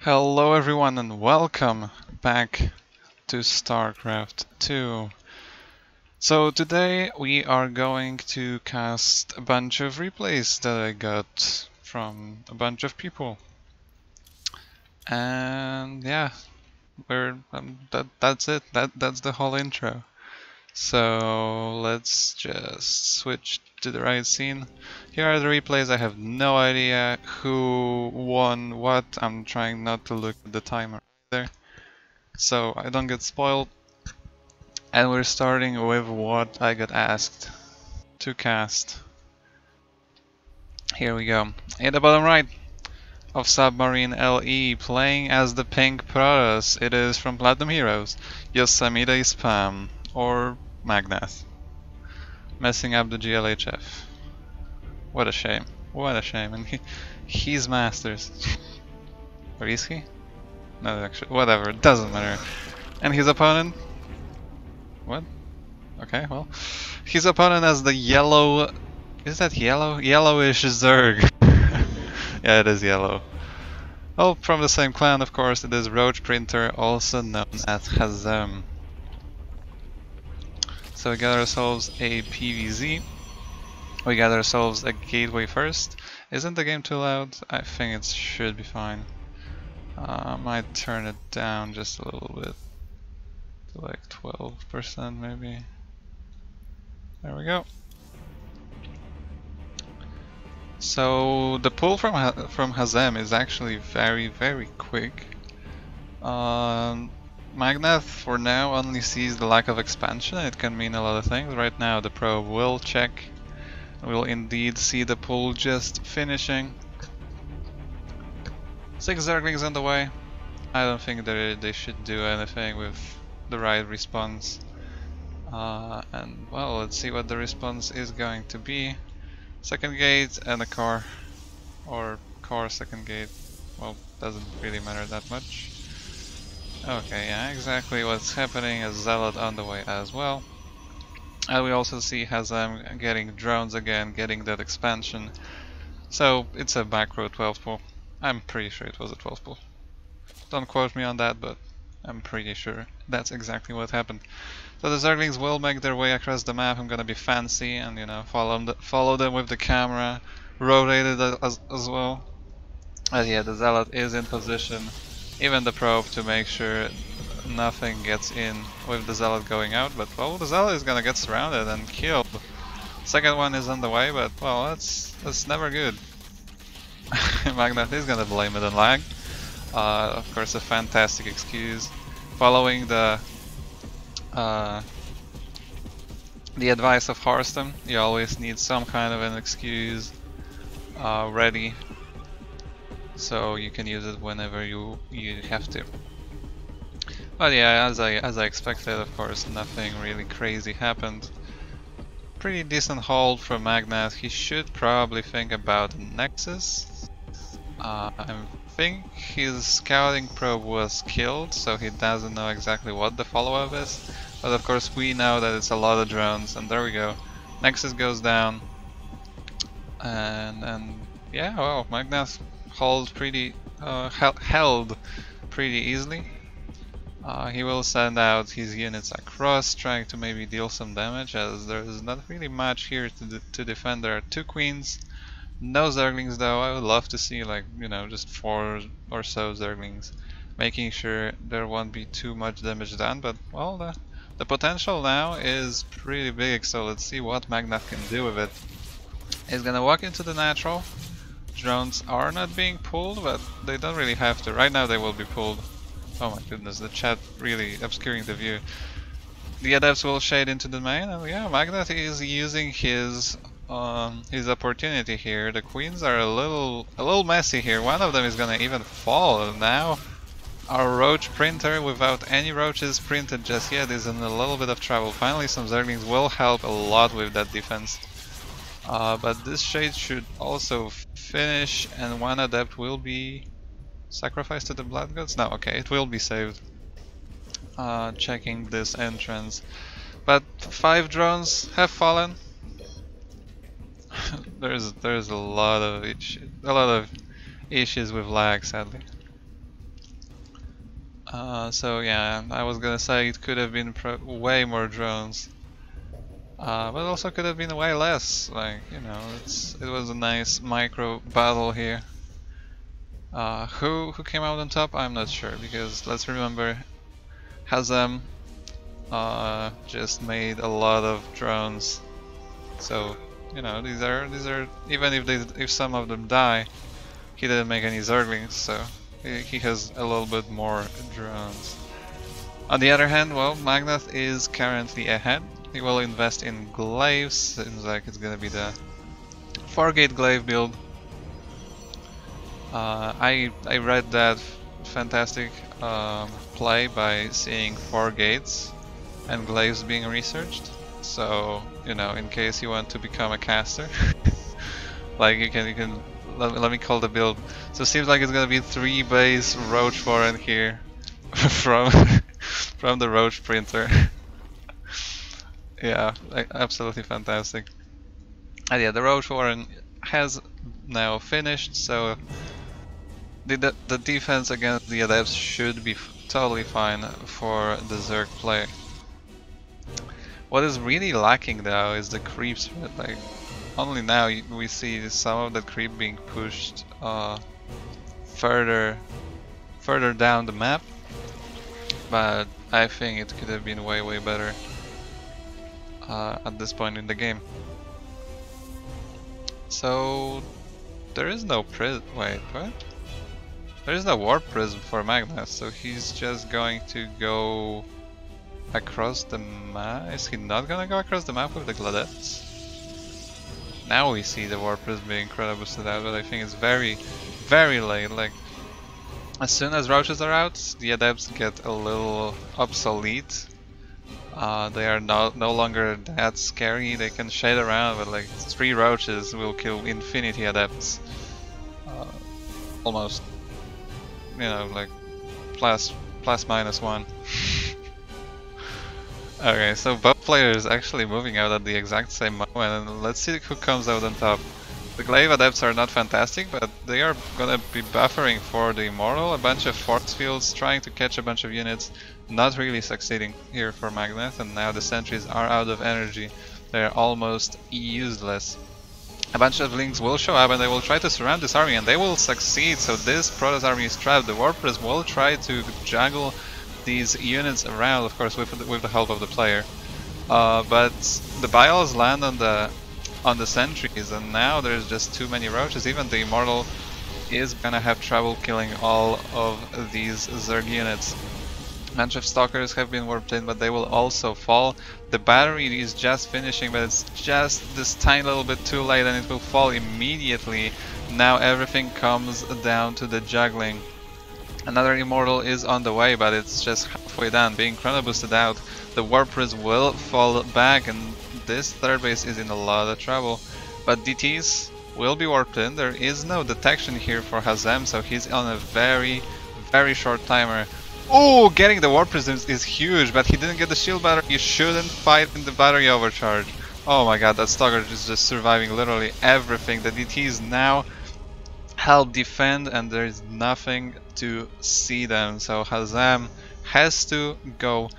Hello everyone and welcome back to StarCraft 2. So today we are going to cast a bunch of replays that I got from a bunch of people. And yeah, that's it. That's the whole intro. So let's just switch to the right scene. Here are the replays. I have no idea who won what. I'm trying not to look at the timer there, so I don't get spoiled. And we're starting with what I got asked to cast. Here we go. In the bottom right of Submarine LE, playing as the Pink Protoss, it is from Platinum Heroes, Yosemite Spam, or Magnath. Messing up the GLHF. What a shame. What a shame. And he's Masters. Or is he? No, actually, whatever, it doesn't matter. And his opponent? What? Okay, well. His opponent has the yellow... Is that yellow? Yellowish Zerg. Yeah, it is yellow. Oh, from the same clan, of course, it is Roach Printer, also known as Hazem. So we got ourselves a PVZ. We got ourselves a gateway first. Isn't the game too loud? I think it should be fine. I might turn it down just a little bit. To like 12% maybe. There we go. So the pull from Hazem is actually very quick. Magnath for now only sees the lack of expansion. It can mean a lot of things. Right now the probe will check. We'll indeed see the pull just finishing. 6 Zerglings on the way. I don't think they should do anything with the right response. And well, let's see what the response is going to be. Second gate and a car, or car second gate. Well, doesn't really matter that much. Okay, yeah, exactly what's happening. A Zealot on the way as well. And we also see Hazem getting drones again, getting that expansion. So it's a back row 12 pull. I'm pretty sure it was a 12 pull. Don't quote me on that, but I'm pretty sure that's exactly what happened. So the Zerglings will make their way across the map. I'm gonna be fancy and, you know, follow them with the camera, rotate it as well. And yeah, the Zealot is in position, even the probe, to make sure nothing gets in with the Zealot going out. But well, the Zealot is gonna get surrounded and killed. Second one is on the way, but well, that's never good. Magnath is gonna blame it on lag. Of course, a fantastic excuse. Following the advice of Harstem, you always need some kind of an excuse ready, so you can use it whenever you have to. But yeah, as I expected, of course, nothing really crazy happened. Pretty decent hold from Magnath. He should probably think about Nexus. I think his scouting probe was killed, so he doesn't know exactly what the follow-up is. But of course we know that it's a lot of drones, and there we go. Nexus goes down. And yeah, well, Magnath held pretty easily. He will send out his units across, trying to maybe deal some damage, as there is not really much here to defend. There are 2 queens. No Zerglings though. I would love to see, like, you know, just 4 or so Zerglings, making sure there won't be too much damage done. But well, the potential now is pretty big, so let's see what Magnath can do with it. He's gonna walk into the natural. Drones are not being pulled, but they don't really have to. Right now they will be pulled. Oh my goodness, the chat really obscuring the view. The adepts will shade into the main, and yeah, Magnath is using his opportunity here. The queens are a little messy here. One of them is gonna even fall, and now our Roach Printer, without any roaches printed just yet, is in a little bit of trouble. Finally, some Zerglings will help a lot with that defense. But this shade should also finish, and one adept will be sacrificed to the Blood Gods? No, okay, it will be saved. Checking this entrance. But 5 drones have fallen. there's a lot of issues with lag, sadly. So yeah, I was gonna say it could have been way more drones, but also could have been way less. Like, you know, it was a nice micro battle here. Who came out on top? I'm not sure, because let's remember, Hazem just made a lot of drones. So, you know, these are even if some of them die, he didn't make any Zerglings, so he has a little bit more drones. On the other hand, well, Magnath is currently ahead. He will invest in glaives. Seems like it's gonna be the 4-gate glaive build. I read that fantastic play by seeing 4 gates and glaives being researched. So, you know, in case you want to become a caster, like you can let me call the build. So it seems like it's gonna be 3 base Roach Warren here from from the Roach printer. Yeah, absolutely fantastic. And yeah, the Roach Warren has now finished, so the defense against the Adepts should be totally fine for the Zerg play. What is really lacking though is the creep spread. Like, only now we see some of the creep being pushed further down the map, but I think it could have been way better at this point in the game. So there is no prism. Wait, what? There is no warp prism for Magnath, so he's just going to go across the map. Is he not gonna go across the map with the Gladettes? Now we see the warp prism being incredibly boosted out, but I think it's very late. Like, as soon as roaches are out, the Adepts get a little obsolete. They are no longer that scary. They can shade around, but like 3 roaches will kill infinity Adepts. Almost. You know, like plus minus 1. Okay, so both players actually moving out at the exact same moment, and let's see who comes out on top. The Glaive Adepts are not fantastic, but they are gonna be buffering for the Immortal, a bunch of force fields, trying to catch a bunch of units, not really succeeding here for Magnath, and now the sentries are out of energy. They're almost useless. A bunch of Lings will show up and they will try to surround this army, and they will succeed, so this Protoss army is trapped. The Warp Prism will try to juggle these units around, of course with the help of the player. But the Biles land on the sentries, and now there's just too many roaches. Even the Immortal is gonna have trouble killing all of these Zerg units. A bunch of Stalkers have been warped in, but they will also fall. The battery is just finishing, but it's just this tiny little bit too late and it will fall immediately. Now everything comes down to the juggling. Another Immortal is on the way, but it's just halfway done. Being chrono boosted out, the Warp Prism will fall back, and this 3rd base is in a lot of trouble. But DTs will be warped in. There is no detection here for Hazem, so he's on a very short timer. Oh, getting the Warp Prism is huge, but he didn't get the shield battery. You shouldn't fight in the battery overcharge. Oh my god, that Stalker is just surviving literally everything. The DTs now help defend, and there is nothing to see them, so Hazem has to go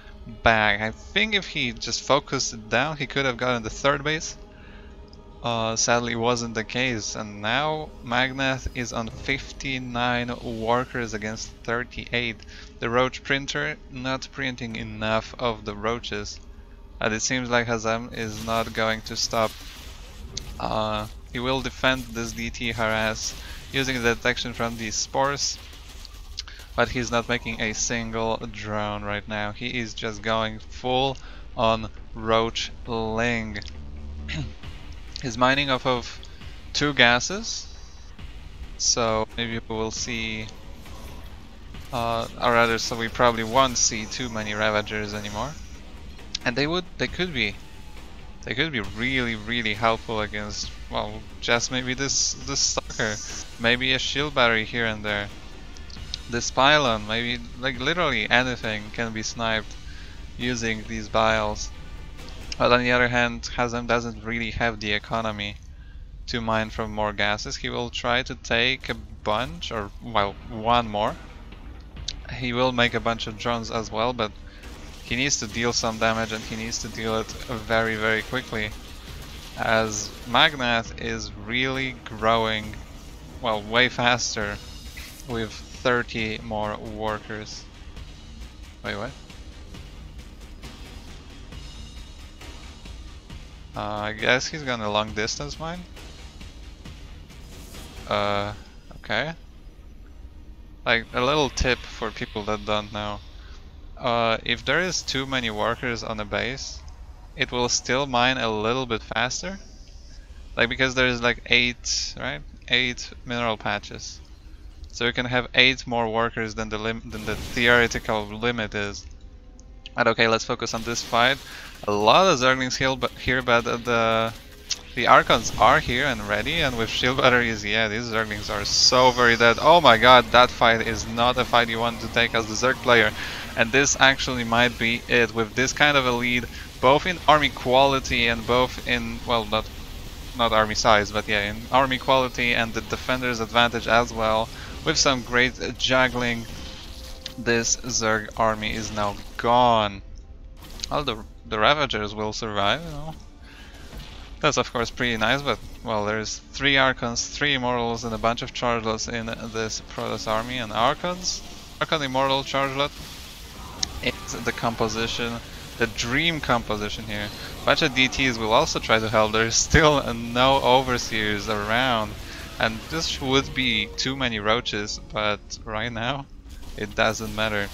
back. I think if he just focused it down, he could have gotten the 3rd base. Sadly wasn't the case, and now Magnath is on 59 workers against 38. The Roach printer not printing enough of the roaches, and it seems like Hazem is not going to stop. He will defend this DT harass using the detection from these spores, but he's not making a single drone right now. He is just going full on Roach Ling. He's mining off of 2 gases, so maybe we will see, or rather, so we probably won't see too many Ravagers anymore. And they could be really helpful against, well, just maybe this Stalker, maybe a shield battery here and there. This pylon, maybe, like literally anything can be sniped using these Biles. But on the other hand, Hazem doesn't really have the economy to mine from more gases. He will try to take a bunch, or well, 1 more. He will make a bunch of drones as well, but he needs to deal some damage, and he needs to deal it very, very quickly, as Magnath is really growing, well, way faster with 30 more workers. Wait, what? I guess he's gonna long distance mine. Okay. Like, a little tip for people that don't know. If there is too many workers on a base, it will still mine a little bit faster. Like, because there is like 8, right? 8 mineral patches. So you can have 8 more workers than the theoretical limit is. And okay, let's focus on this fight. A lot of Zerglings here, but the Archons are here and ready, and with shield batteries, yeah, these Zerglings are so very dead. Oh my god, that fight is not a fight you want to take as the Zerg player. And this actually might be it. With this kind of a lead, both in army quality and both in, well, not army size, but yeah, in army quality and the defender's advantage as well, with some great juggling, this Zerg army is now gone. Well, the Ravagers will survive, you know. That's of course pretty nice, but well, there's 3 Archons, 3 Immortals, and a bunch of Chargelets in this Protoss army. And Archon Immortal Chargelet is the composition, the dream composition here. A bunch of DTs will also try to help. There's still no Overseers around, and this would be too many roaches, but right now it doesn't matter.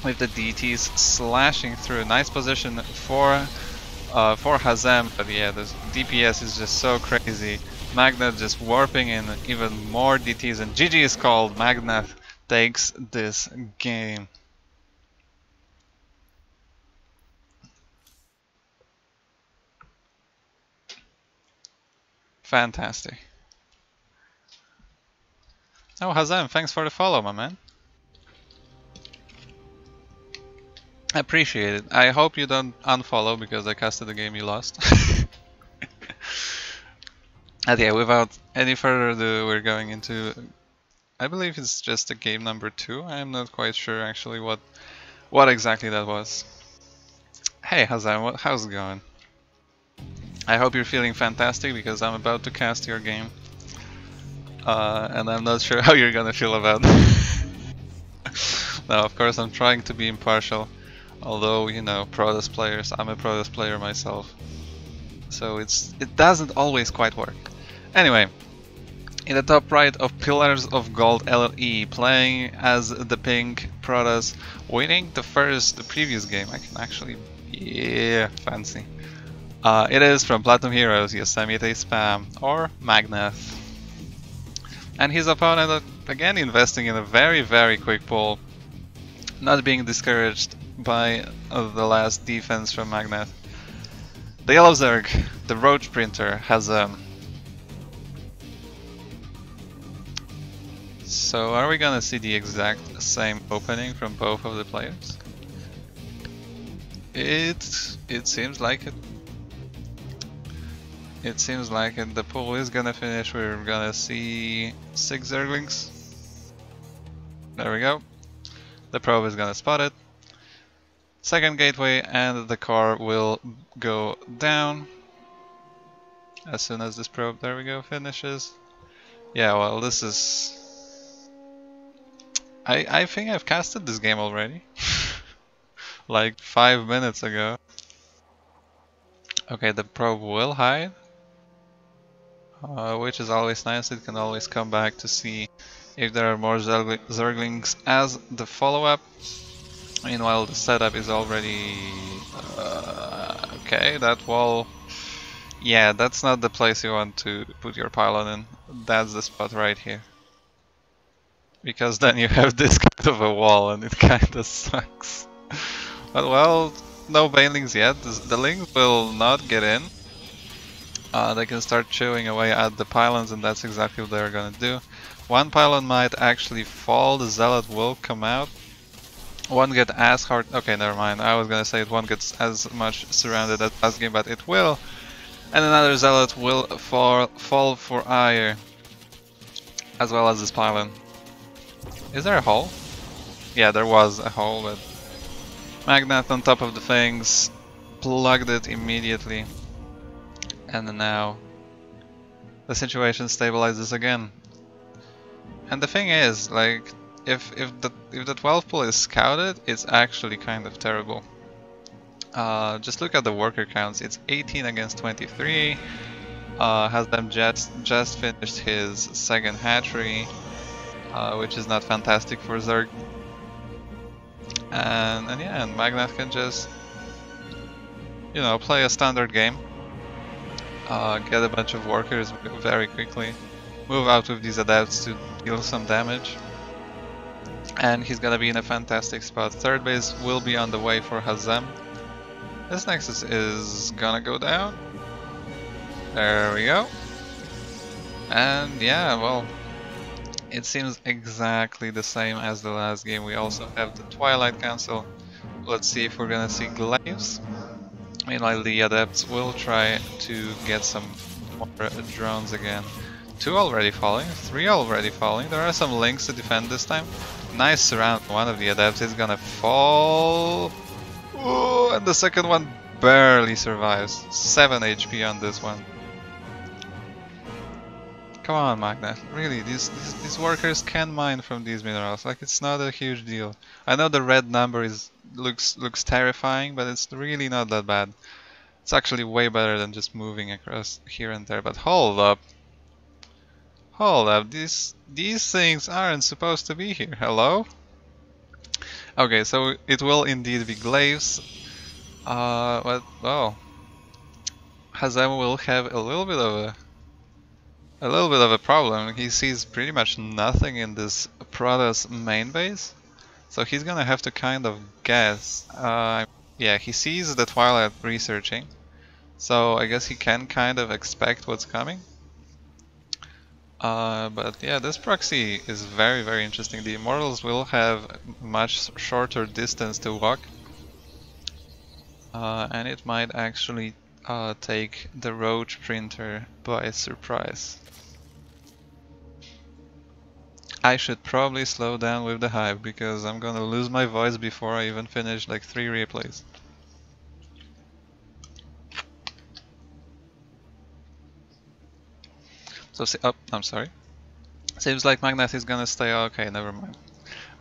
With the DTs slashing through, nice position for Hazem, but yeah, this DPS is just so crazy. Magnath just warping in even more DTs, and GG is called. Magnath takes this game. Fantastic. Oh, Hazem, thanks for the follow, my man. I appreciate it. I hope you don't unfollow because I casted the game you lost. And yeah, without any further ado, we're going into, I believe it's just a game number 2. I'm not quite sure actually what exactly that was. Hey Hazem, how's it going? I hope you're feeling fantastic because I'm about to cast your game. And I'm not sure how you're gonna feel about it. No, of course I'm trying to be impartial. Although, you know, Protoss players, I'm a Protoss player myself. So it doesn't always quite work. Anyway, in the top right of Pillars of Gold LE, playing as the pink Protoss, winning the previous game. I can actually, yeah, fancy. It is from Platinum Heroes, Yosemite Spam, or Magnath. And his opponent, again, investing in a very, very quick pull, not being discouraged by the last defense from Magnath. The Yellow Zerg, the Roach Printer, has So are we gonna see the exact same opening from both of the players? It seems like it. It seems like it. The pool is gonna finish. We're gonna see 6 Zerglings. There we go. The probe is gonna spot it. Second gateway, and the car will go down as soon as this probe, there we go, finishes. Yeah, well, this is... I think I've casted this game already. Like 5 minutes ago. Okay, the probe will hide. Which is always nice, it can always come back to see if there are more Zerglings as the follow-up. Meanwhile, the setup is already... okay, that wall... Yeah, that's not the place you want to put your pylon in. That's the spot right here. Because then you have this kind of a wall and it kinda sucks. But well, no banelings yet. The lings will not get in. They can start chewing away at the pylons, and that's exactly what they're gonna do. One pylon might actually fall, the zealot will come out. Won't get as hard. Okay, never mind. I was gonna say it won't get as much surrounded as last game, but it will. And another zealot will fall for ire, as well as this pylon. Is there a hole? Yeah, there was a hole, but Magnath on top of the things plugged it immediately. And now the situation stabilizes again. And the thing is, like, if the 12 pull is scouted, it's actually kind of terrible. Just look at the worker counts. It's 18 against 23. Hazem just finished his second hatchery, which is not fantastic for Zerg. And yeah, and Magnath can just, you know, play a standard game, get a bunch of workers very quickly, move out with these adepts to deal some damage, and he's gonna be in a fantastic spot. Third base will be on the way for Hazem. This Nexus is gonna go down. There we go. And yeah, well, it seems exactly the same as the last game. We also have the Twilight Council. Let's see if we're gonna see Glaives. Meanwhile, the Adepts will try to get some more drones again. 2 already falling, 3 already falling. There are some links to defend this time. Nice surround. One of the Adepts is gonna fall. Ooh, and the second one barely survives. 7 HP on this one. Come on, Magnath. Really, these workers can mine from these minerals. Like, it's not a huge deal. I know the red number looks terrifying, but it's really not that bad. It's actually way better than just moving across here and there. But hold up, these things aren't supposed to be here. Hello? Okay, so it will indeed be Glaives. But well, Hazem will have a little bit of a problem. He sees pretty much nothing in this Protoss main base, so he's gonna have to kind of guess. Yeah, he sees the Twilight researching, so I guess he can kind of expect what's coming. But yeah, this proxy is very, very interesting. The Immortals will have much shorter distance to walk, and it might actually take the Roach Printer by surprise. I should probably slow down with the hype, because I'm gonna lose my voice before I even finish like 3 replays. So, oh, I'm sorry. Seems like Magnath is gonna stay, okay, never mind.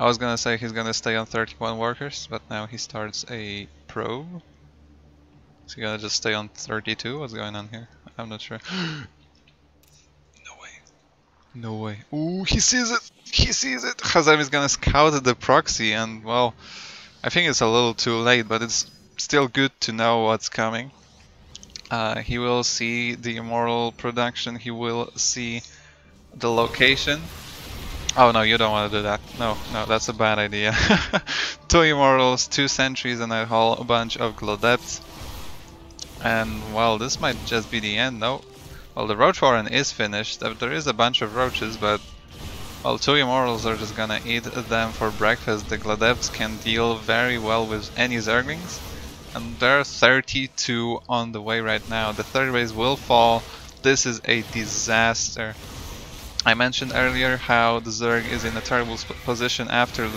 I was gonna say he's gonna stay on 31 workers, but now he starts a probe. Is he gonna just stay on 32? What's going on here? I'm not sure. No way. Ooh, he sees it! He sees it! Hazem is gonna scout the proxy, and well, I think it's a little too late, but it's still good to know what's coming. He will see the Immortal production, he will see the location. Oh no, you don't want to do that. No, that's a bad idea. 2 Immortals, 2 Sentries, and a whole bunch of Glodepts. And well, this might just be the end. No. Well, the Roach Warren is finished. There is a bunch of roaches, but well, 2 Immortals are just gonna eat them for breakfast. The Glodepts can deal very well with any Zerglings, and there are 32 on the way right now. The third base will fall. This is a disaster. I mentioned earlier how the Zerg is in a terrible position after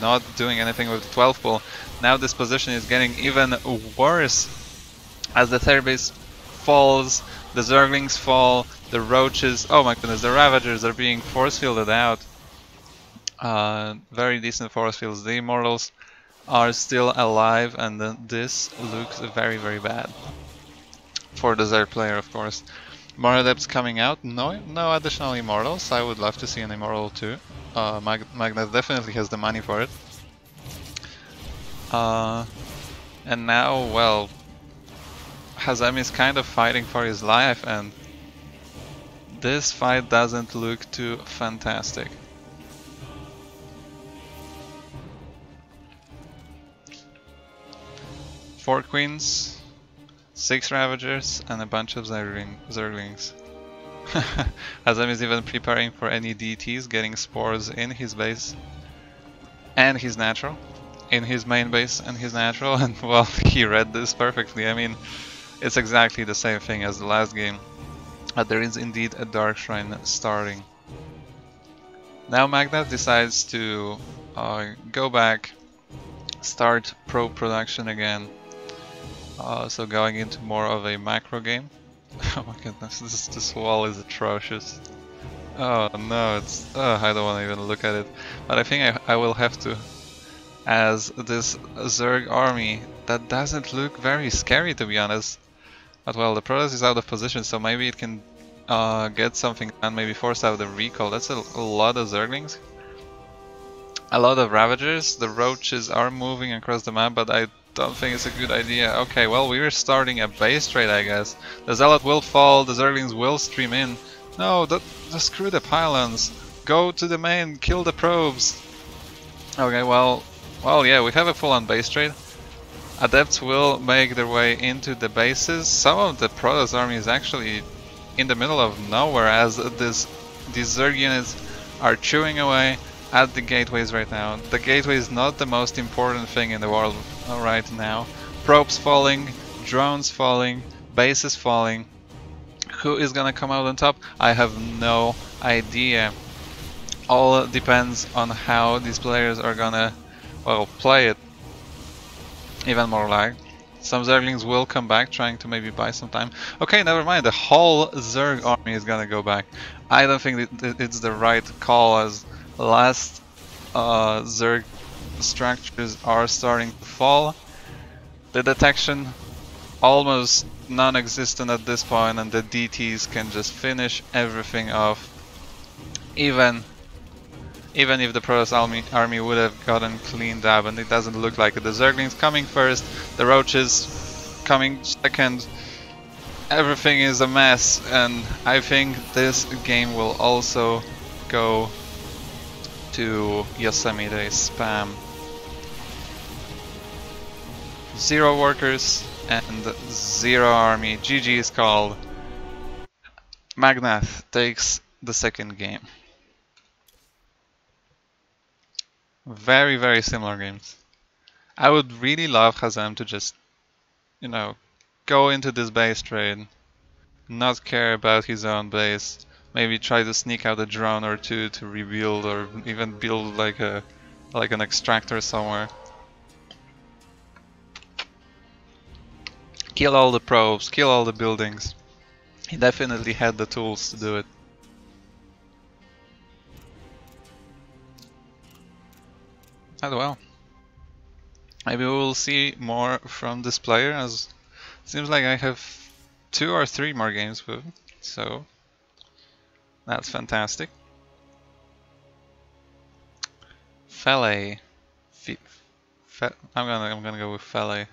not doing anything with the 12 pull. Now this position is getting even worse as the third base falls. The Zerglings fall, the Roaches, oh my goodness, the Ravagers are being force fielded out. Very decent force fields. The Immortals are still alive, and then this looks very, very bad. For the Zerg player, of course. More Adepts coming out, no additional Immortals. I would love to see an Immortal too. Magnath definitely has the money for it. And now, well, Hazem is kind of fighting for his life, and this fight doesn't look too fantastic. Four Queens, 6 Ravagers, and a bunch of Zerglings. Hazem is even preparing for any DTs, getting spores in his base and his natural. In his main base and his natural, and well, he read this perfectly. I mean, it's exactly the same thing as the last game. There is indeed a Dark Shrine starting. Now Magnath decides to go back, start probe production again. So going into more of a macro game. Oh my goodness, this wall is atrocious. Oh no, I don't want to even look at it. But I think I will have to, as this Zerg army that doesn't look very scary, to be honest. But well, the Protoss is out of position, so maybe it can get something done, maybe force out the recall. That's a lot of Zerglings. A lot of Ravagers. The Roaches are moving across the map, but I don't think it's a good idea. Okay, well, we're starting a base trade, I guess. The Zealot will fall, the Zerglings will stream in. No, screw the pylons. Go to the main, kill the probes. Okay, well, yeah, we have a full-on base trade. Adepts will make their way into the bases. Some of the Protoss army is actually in the middle of nowhere, as these Zerg units are chewing away at the gateways right now. The gateway is not the most important thing in the world right now. Probes falling, drones falling, bases falling. Who is gonna come out on top? I have no idea. All depends on how these players are gonna, well, play it. Even more lag. Some Zerglings will come back, trying to maybe buy some time. Okay, never mind, the whole Zerg army is gonna go back. I don't think it's the right call, as last Zerg structures are starting to fall. The detection almost non-existent at this point, and the DTs can just finish everything off. Even if the Protoss army would have gotten cleaned up, and it doesn't look like it. The Zerglings coming first, the Roaches coming second. Everything is a mess, and I think this game will also go to Yosemite spam. 0 workers and 0 army. GG is called. Magnath takes the second game. Very, very similar games. I would really love Hazem to just, you know, go into this base trade, not care about his own base, maybe try to sneak out a drone or two to rebuild, or even build like an extractor somewhere. Kill all the probes, kill all the buildings. He definitely had the tools to do it. Oh well. Maybe we will see more from this player, as it seems like I have 2 or 3 more games with him, so that's fantastic. Fele. I'm gonna go with Fele.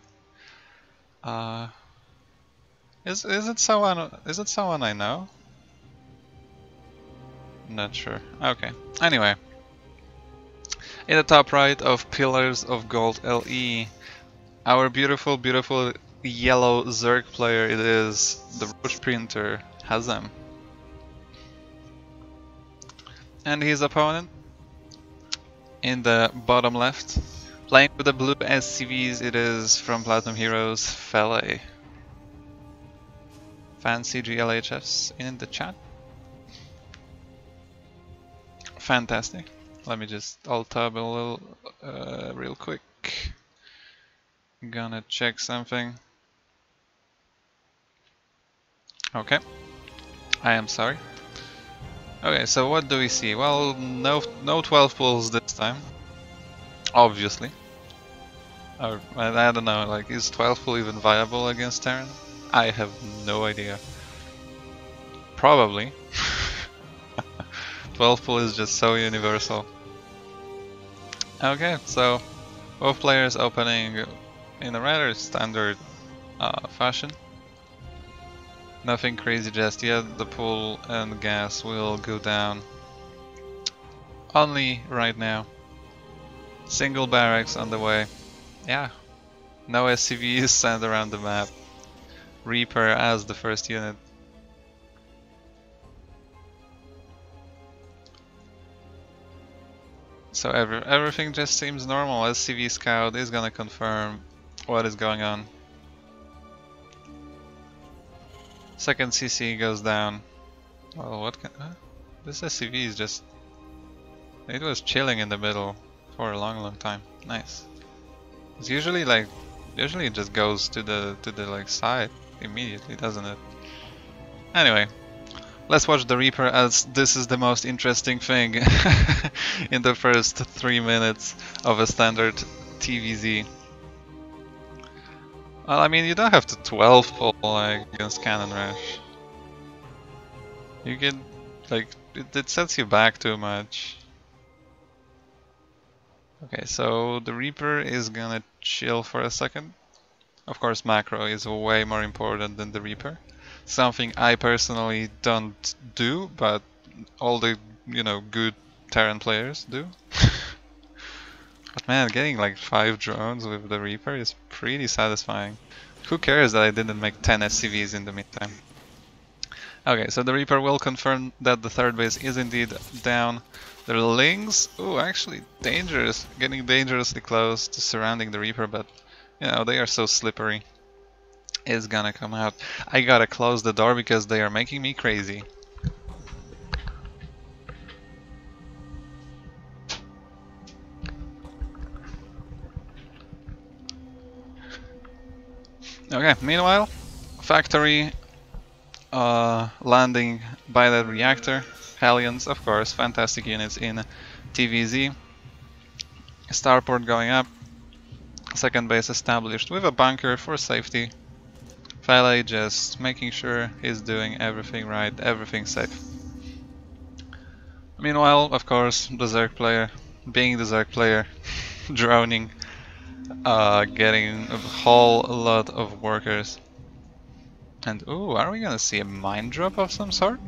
Is it someone I know? Not sure. Okay. Anyway. In the top right of Pillars of Gold LE, our beautiful, beautiful yellow Zerg player, it is the Roach Printer, Hazem. And his opponent, in the bottom left, playing with the blue SCVs, it is from Platinum Heroes, Fele. Fancy GLHFs in the chat. Fantastic. Let me just alt-tab a little real quick. Gonna check something. Okay. I am sorry. Okay, so what do we see? Well, no 12 pulls this time. Obviously. Or, I don't know, like, is 12 pull even viable against Terran? I have no idea. Probably. 12 pull is just so universal. Okay, so both players opening in a rather standard fashion. Nothing crazy just yet. The pull and gas will go down only right now. Single barracks on the way. Yeah, no SCVs sent around the map. Reaper as the first unit. So everything just seems normal. SCV Scout is gonna confirm what is going on. Second CC goes down. Well, what can... this SCV is just... it was chilling in the middle. for a long time. Nice. It's usually like, usually it just goes to the like side immediately, doesn't it? Anyway, let's watch the Reaper, as this is the most interesting thing in the first 3 minutes of a standard TVZ. Well, I mean, you don't have to 12 pull like against Cannon Rush. You can, like, it sets you back too much. Okay, so the Reaper is gonna chill for a second. Of course, macro is way more important than the Reaper. Something I personally don't do, but all the, you know, good Terran players do. But man, getting like 5 drones with the Reaper is pretty satisfying. Who cares that I didn't make 10 SCVs in the meantime? Okay, so the Reaper will confirm that the third base is indeed down. The Lings, oh, actually dangerous, getting dangerously close to surrounding the Reaper, but you know, they are so slippery. It's gonna come out. I gotta close the door because they are making me crazy. Okay, meanwhile, factory landing by that reactor. Hellions, of course, fantastic units in TVZ. Starport going up. Second base established with a bunker for safety. Fele just making sure he's doing everything right, everything safe. Meanwhile, of course, the Zerg player, being the Zerg player, droning, getting a whole lot of workers. And ooh, are we gonna see a mine drop of some sort?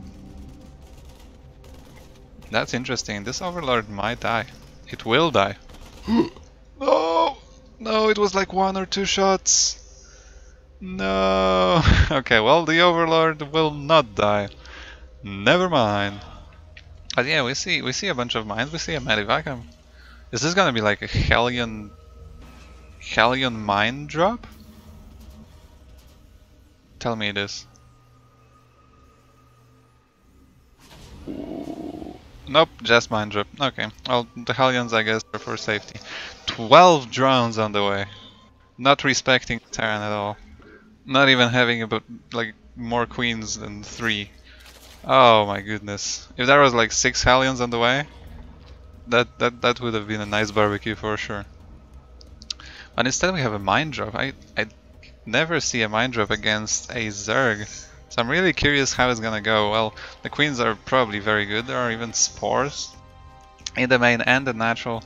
That's interesting. This Overlord might die. It will die. No! No, it was like 1 or 2 shots. No. Okay, well, the Overlord will not die. Never mind. But yeah, we see a bunch of mines. We see a Medivac. Is this gonna be like a Hellion mine drop? Tell me it is. Nope, just mine drop. Okay, well, the Hellions, I guess, are for safety. 12 drones on the way. Not respecting Terran at all. Not even having about, like, more queens than 3. Oh my goodness. If there was like 6 Hellions on the way, that would have been a nice barbecue for sure. But instead we have a mine drop. I never see a mine drop against a Zerg. So I'm really curious how it's gonna go. Well, the queens are probably very good. There are even spores in the main and the natural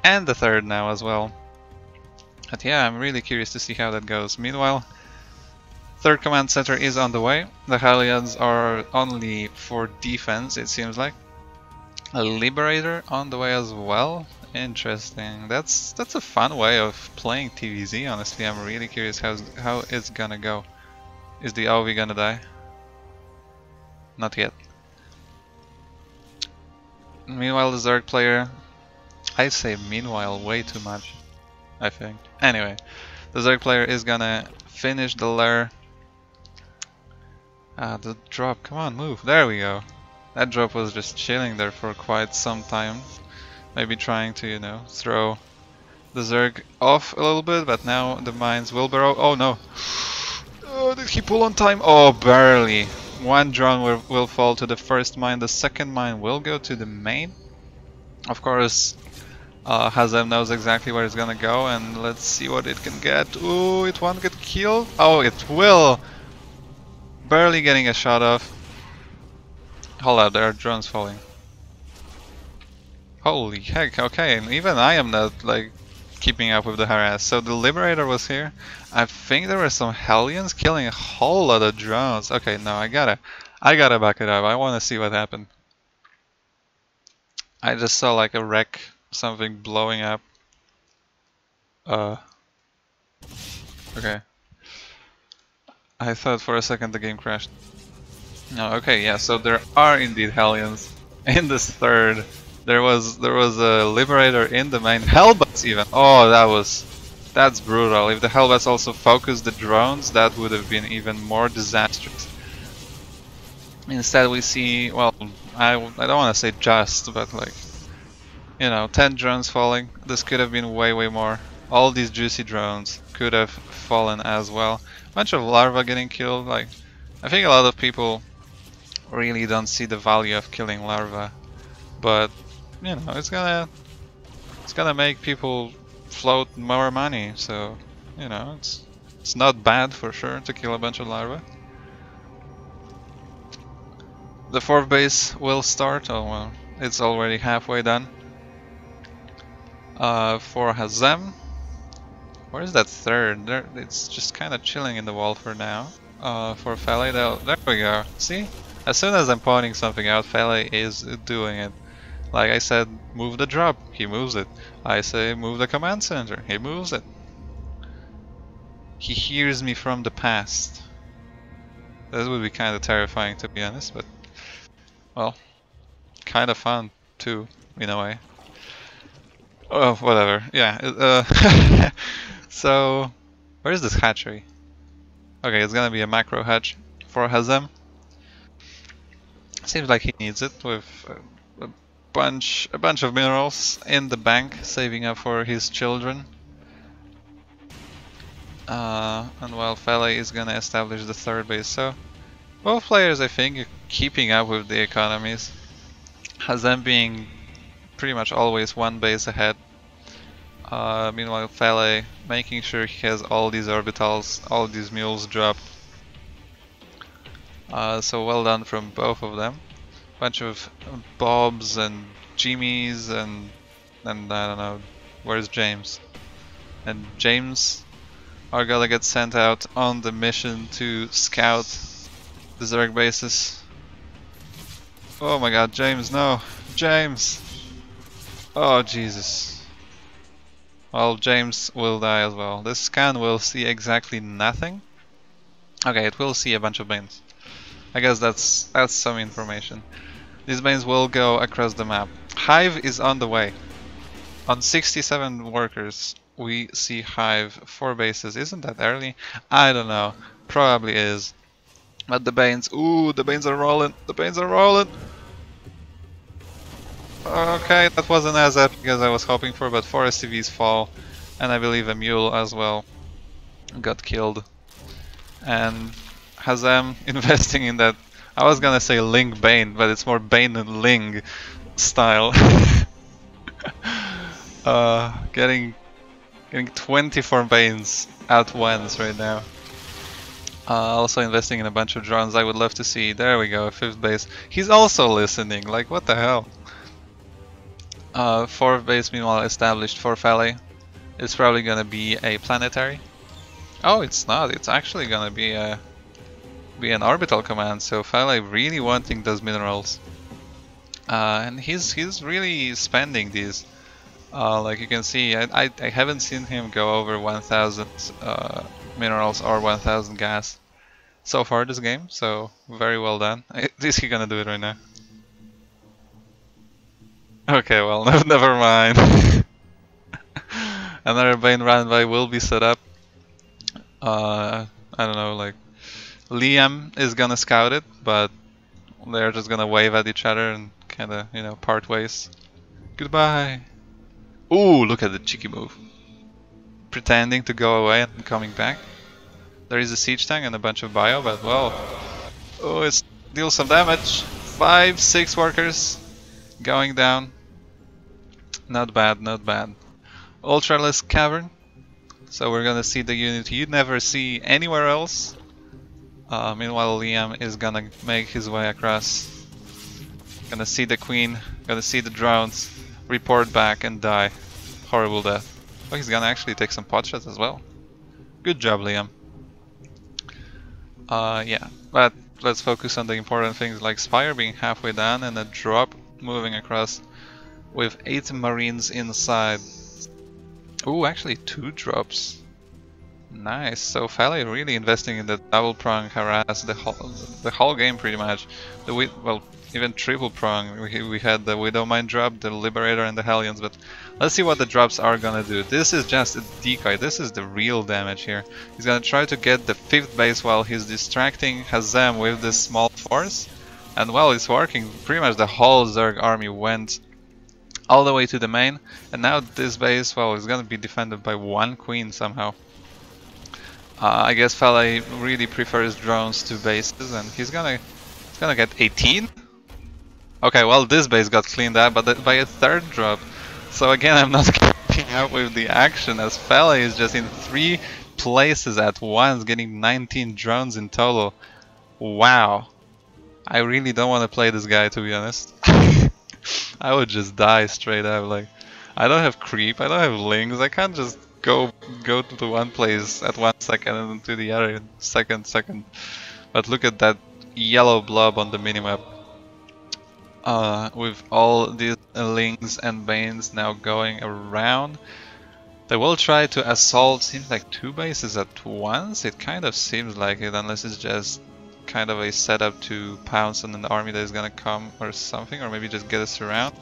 and the third now as well. But yeah, I'm really curious to see how that goes. Meanwhile, third command center is on the way. The Hellions are only for defense, it seems like. A Liberator on the way as well. Interesting. That's a fun way of playing TVZ, honestly. I'm really curious how it's gonna go. Is the OV gonna die? Not yet. Meanwhile, the Zerg player... I say meanwhile way too much, I think. Anyway, the Zerg player is gonna finish the lair. The drop, come on, move. There we go. That drop was just chilling there for quite some time. Maybe trying to, you know, throw the Zerg off a little bit, but now the mines will burrow. Oh no! Oh, did he pull on time? Oh, barely. One drone will fall to the first mine, the second mine will go to the main. Of course, Hazem knows exactly where it's gonna go, and let's see what it can get. Ooh, it won't get killed. Oh, it will! Barely getting a shot off. Hold up, there are drones falling. Holy heck, okay, and even I am not, like, keeping up with the harass. So the Liberator was here. I think there were some Hellions killing a whole lot of drones. Okay, no, I gotta back it up. I wanna see what happened. I just saw like a wreck, something blowing up. Okay. I thought for a second the game crashed. No, okay, yeah, so there are indeed Hellions in this third. There was a Liberator in the main. Hellbats even! Oh, that's brutal. If the Hellbats also focused the drones, that would have been even more disastrous. Instead we see, well, I don't want to say just, but like, You know, 10 drones falling. This could have been way more. All these juicy drones could have fallen as well. Bunch of larvae getting killed. Like, I think a lot of people really don't see the value of killing larvae, but you know, it's gonna make people float more money. So you know, it's not bad for sure to kill a bunch of larvae. The fourth base will start. Oh well, it's already halfway done. For Hazem, where's that third? There, it's just kind of chilling in the wall for now. For Fele, there we go. See, as soon as I'm pointing something out, Fele is doing it. Like I said, move the drop, he moves it. I say move the command center, he moves it. He hears me from the past. That would be kind of terrifying, to be honest, but well, kind of fun too, in a way. Oh, whatever. Yeah. So, where's this hatchery? Okay, it's gonna be a macro hatch for Hazem. Seems like he needs it with a bunch of minerals in the bank, saving up for his children. And while Fele is gonna establish the third base, so both players, I think, are keeping up with the economies. Hazem being pretty much always one base ahead. Meanwhile, Fele making sure he has all these orbitals, all these mules dropped. So well done from both of them. Bunch of Bobs and Jimmies and I don't know, where's James? And James are gonna get sent out on the mission to scout the Zerg bases. Oh my god, James, no! James! Oh Jesus. Well, James will die as well. This scan will see exactly nothing. Okay, it will see a bunch of banes. I guess that's some information. These banes will go across the map. Hive is on the way. On 67 workers, we see Hive 4 bases. Isn't that early? I don't know. Probably is. But the banes, ooh, the banes are rolling. The banes are rolling. Okay, that wasn't as epic as I was hoping for, but 4 SCVs fall, and I believe a mule as well got killed. And Hazem investing in that, I was gonna say Ling Bane, but it's more Bane and Ling style. Getting 24 Banes at once right now. Also investing in a bunch of drones. I would love to see, there we go, 5th base. He's also listening, like what the hell. 4th base meanwhile established for Fele. It's probably gonna be a planetary. Oh, it's not. It's actually gonna be an orbital command. So Fele really wanting those minerals, and he's really spending these. Like you can see, I haven't seen him go over 1,000 minerals or 1,000 gas so far this game. So very well done. Is he gonna do it right now? Okay, well, never mind. Another Bane runway will be set up. I don't know, like Liam is gonna scout it, but they're just gonna wave at each other and kinda, you know, part ways. Goodbye. Ooh, look at the cheeky move. Pretending to go away and coming back. There is a siege tank and a bunch of bio, but well. Oh, it deals some damage. 5, 6 workers going down. Not bad, not bad. Ultralisk Cavern. So we're gonna see the unit you never see anywhere else. Meanwhile, Liam is gonna make his way across. Gonna see the queen, gonna see the drones, report back and die. Horrible death. Oh, he's gonna actually take some pot shots as well. Good job, Liam. Yeah, but let's focus on the important things like Spire being halfway down and a drop moving across with 8 marines inside. Ooh, actually 2 drops. Nice. So Fele really investing in the double prong harass the whole game pretty much. Well, even triple prong. We had the Widowmine drop, the Liberator, and the Hellions. But let's see what the drops are gonna do. This is just a decoy. This is the real damage here. He's gonna try to get the 5th base while he's distracting Hazem with this small force. And well, it's working. Pretty much the whole Zerg army went all the way to the main, and now this base, well, is gonna be defended by one queen somehow. I guess Fele really prefers drones to bases, and he's gonna get 18. Okay, well, this base got cleaned up, but by a third drop. So again, I'm not keeping up with the action, as Fele is just in 3 places at once, getting 19 drones in total. Wow. I really don't want to play this guy, to be honest. I would just die straight up. Like, I don't have creep, I don't have links, I can't just go to one place at 1 second and then to the other in second. But look at that yellow blob on the minimap. With all these links and banes now going around. They will try to assault, seems like 2 bases at once. It kind of seems like it, unless it's just kind of a setup to pounce on an army that is gonna come or something, or maybe just get us around.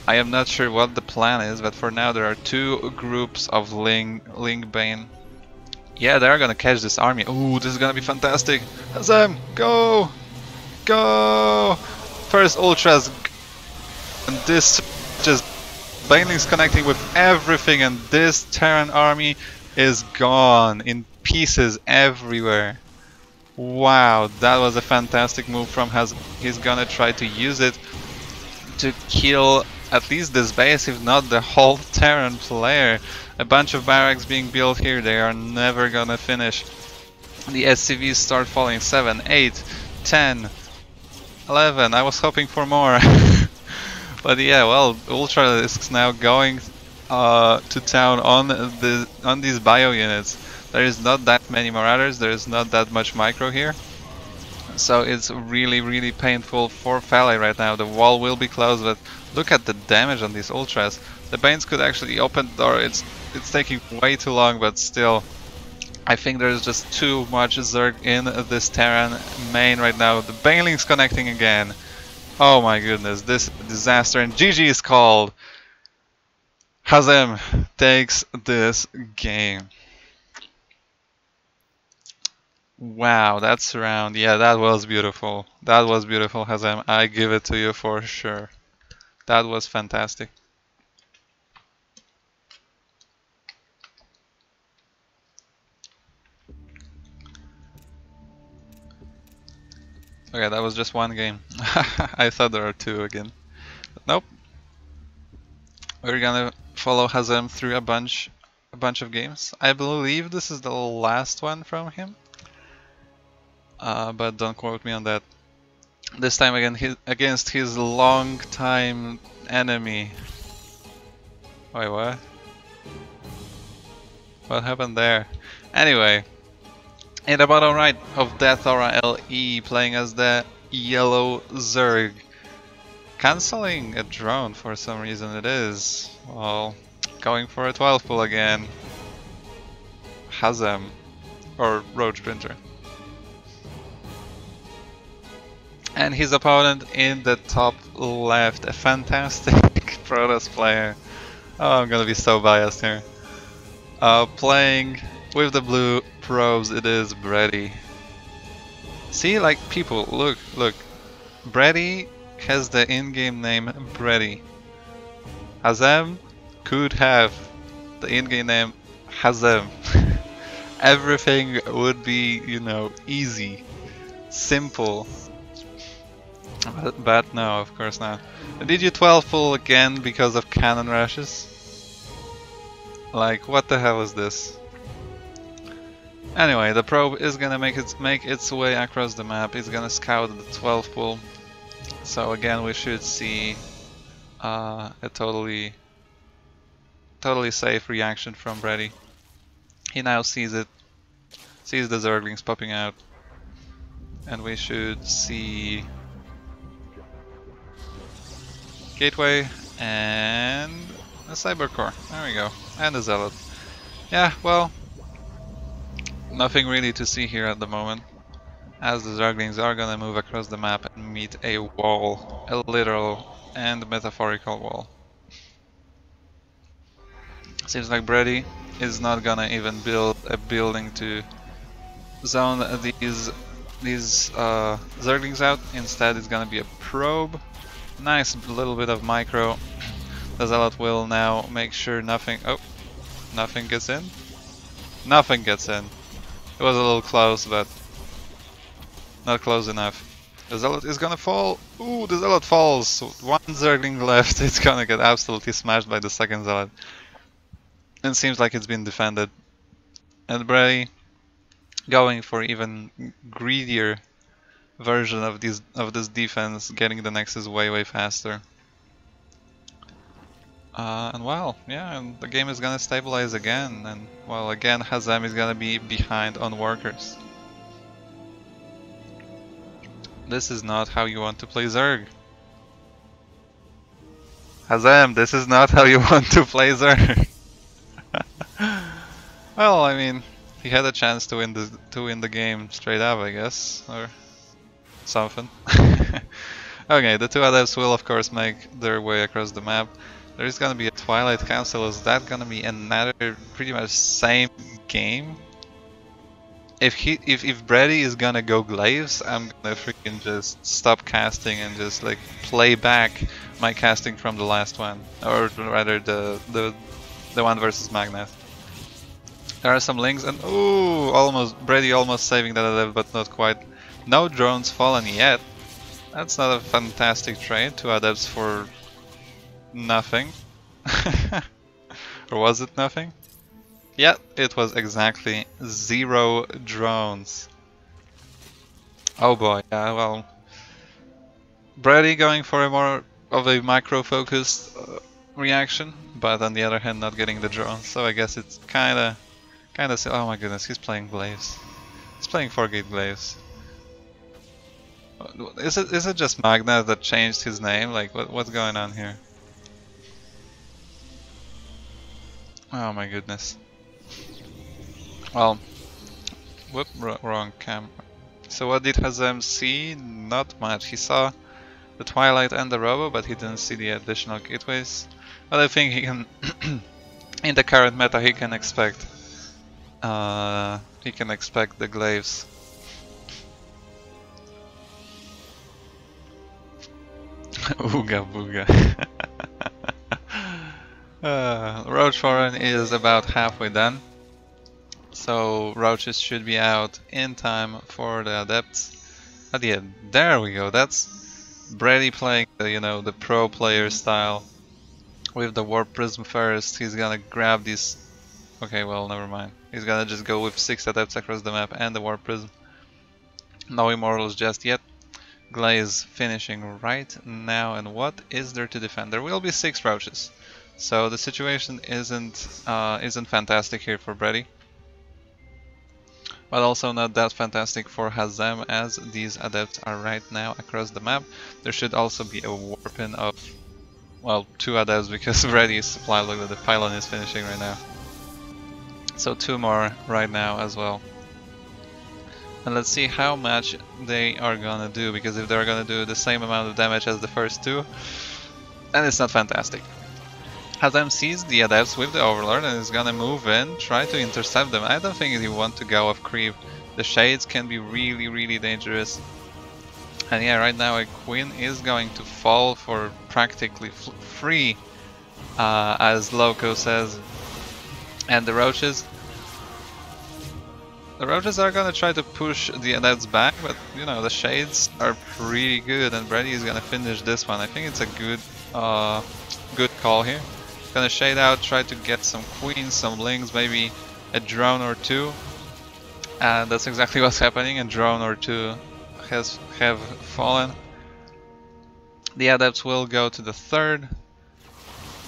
I am not sure what the plan is, but for now there are 2 groups of Link Bane. Yeah, they're gonna catch this army. Ooh, this is gonna be fantastic. Hazem, go! Go! First ultras, and this just Baneling's connecting with everything, and this Terran army is gone in pieces everywhere. Wow, that was a fantastic move from Hazem. He's gonna try to use it to kill at least this base, if not the whole Terran player. A bunch of barracks being built here, they are never gonna finish. The SCVs start falling, 7, 8, 10, 11, I was hoping for more. But yeah, well, Ultralisks now going to town on these bio units. There is not that many Marauders, there is not that much micro here. So it's really painful for Fele right now. The wall will be closed, but look at the damage on these Ultras. The Banes could actually open the door, it's taking way too long, but still. I think there's just too much Zerg in this Terran main right now. The Baneling's connecting again. Oh my goodness, this disaster, and GG is called. Hazem takes this game. Wow, that's around. Yeah, that was beautiful. That was beautiful, Hazem. I give it to you for sure. That was fantastic. Okay, that was just one game. I thought there were 2 again. But nope. We're gonna follow Hazem through a bunch of games. I believe this is the last one from him. But don't quote me on that. This time again against his long-time enemy. Wait, what? What happened there? Anyway, in the bottom right of Death Aura LE, playing as the yellow Zerg. Cancelling a drone for some reason it is. Well, going for a 12 pull again. Hazem. Or Roach Printer. And his opponent in the top left, a fantastic Protoss player. Oh, I'm gonna be so biased here. Playing with the blue probes, it is Brady. See, like, people, look. Brady has the in-game name Brady. Hazem could have the in-game name Hazem. Everything would be, you know, easy, simple. But no, of course not. Did you 12 pull again because of cannon rushes? Like, what the hell is this? Anyway, the probe is gonna make its way across the map. It's gonna scout the 12 pull. So again, we should see a totally safe reaction from Brady. He now sees it, sees the Zerglings popping out, and we should see Gateway and a Cybercore. There we go, and a Zealot. Yeah, well, nothing really to see here at the moment, as the Zerglings are gonna move across the map and meet a wall, a literal and metaphorical wall. Seems like Brady is not gonna even build a building to zone these Zerglings out. Instead, it's gonna be a probe. Nice little bit of micro. The Zealot will now make sure nothing... Oh, nothing gets in? Nothing gets in. It was a little close, but not close enough. The Zealot is gonna fall. Ooh, the Zealot falls. One Zergling left. It's gonna get absolutely smashed by the second Zealot. And seems like it's been defended. And Brady going for even greedier version of this defense, getting the Nexus way faster. And well, yeah, and the game is gonna stabilize again, and well, again Hazem is gonna be behind on workers. This is not how you want to play Zerg. Hazem, this is not how you want to play Zerg. Well, I mean, he had a chance to win the game straight up, I guess, or something. Okay, the two adepts will of course make their way across the map. There is gonna be a Twilight Council. Is that gonna be another pretty much same game? If Brady is gonna go Glaives, I'm gonna freaking just stop casting and just like play back my casting from the last one, or rather the one versus Magnath. There are some links, and ooh, Brady almost saving that adept, but not quite. No drones fallen yet. That's not a fantastic trade. Two adepts for nothing. Or was it nothing? Yeah, it was exactly 0 drones. Oh boy, yeah, well, Brady going for a more of a micro-focused reaction, but on the other hand not getting the drones, so I guess it's kinda oh my goodness, he's playing Glaives. He's playing 4-gate Glaives. Is it just Magna that changed his name? Like, what's going on here? Oh my goodness. Well, whoop, wrong cam. So what did Hazem see? Not much. He saw the Twilight and the Robo, but he didn't see the additional gateways. But I think he can, in the current meta, he can expect the Glaives. Ooga booga. Roach Foreign is about halfway done, so roaches should be out in time for the adepts. At the end, there we go. That's Brady playing the pro player style with the Warp Prism first. He's gonna grab these. Okay, well, never mind. He's gonna just go with 6 adepts across the map and the Warp Prism. No Immortals just yet. Glaze finishing right now, and what is there to defend? There will be 6 roaches, so the situation isn't fantastic here for Brady, but also not that fantastic for Hazem, as these adepts are right now across the map. There should also be a warping of, well, 2 adepts, because Brady's supply, look at the pylon is finishing right now. So 2 more right now as well. And let's see how much they are gonna do, because if they're gonna do the same amount of damage as the first 2, then it's not fantastic. Hazem sees the adepts with the Overlord and is gonna move in, try to intercept them. I don't think you want to go off creep. The shades can be really dangerous. And yeah, right now a Queen is going to fall for practically free, as Loco says. And the roaches are gonna try to push the adepts back, but the shades are pretty good, and Brady is gonna finish this one. I think it's a good call here. Gonna shade out, try to get some queens, some lings, maybe a drone or 2, and that's exactly what's happening. A drone or 2 have fallen. The adepts will go to the 3rd.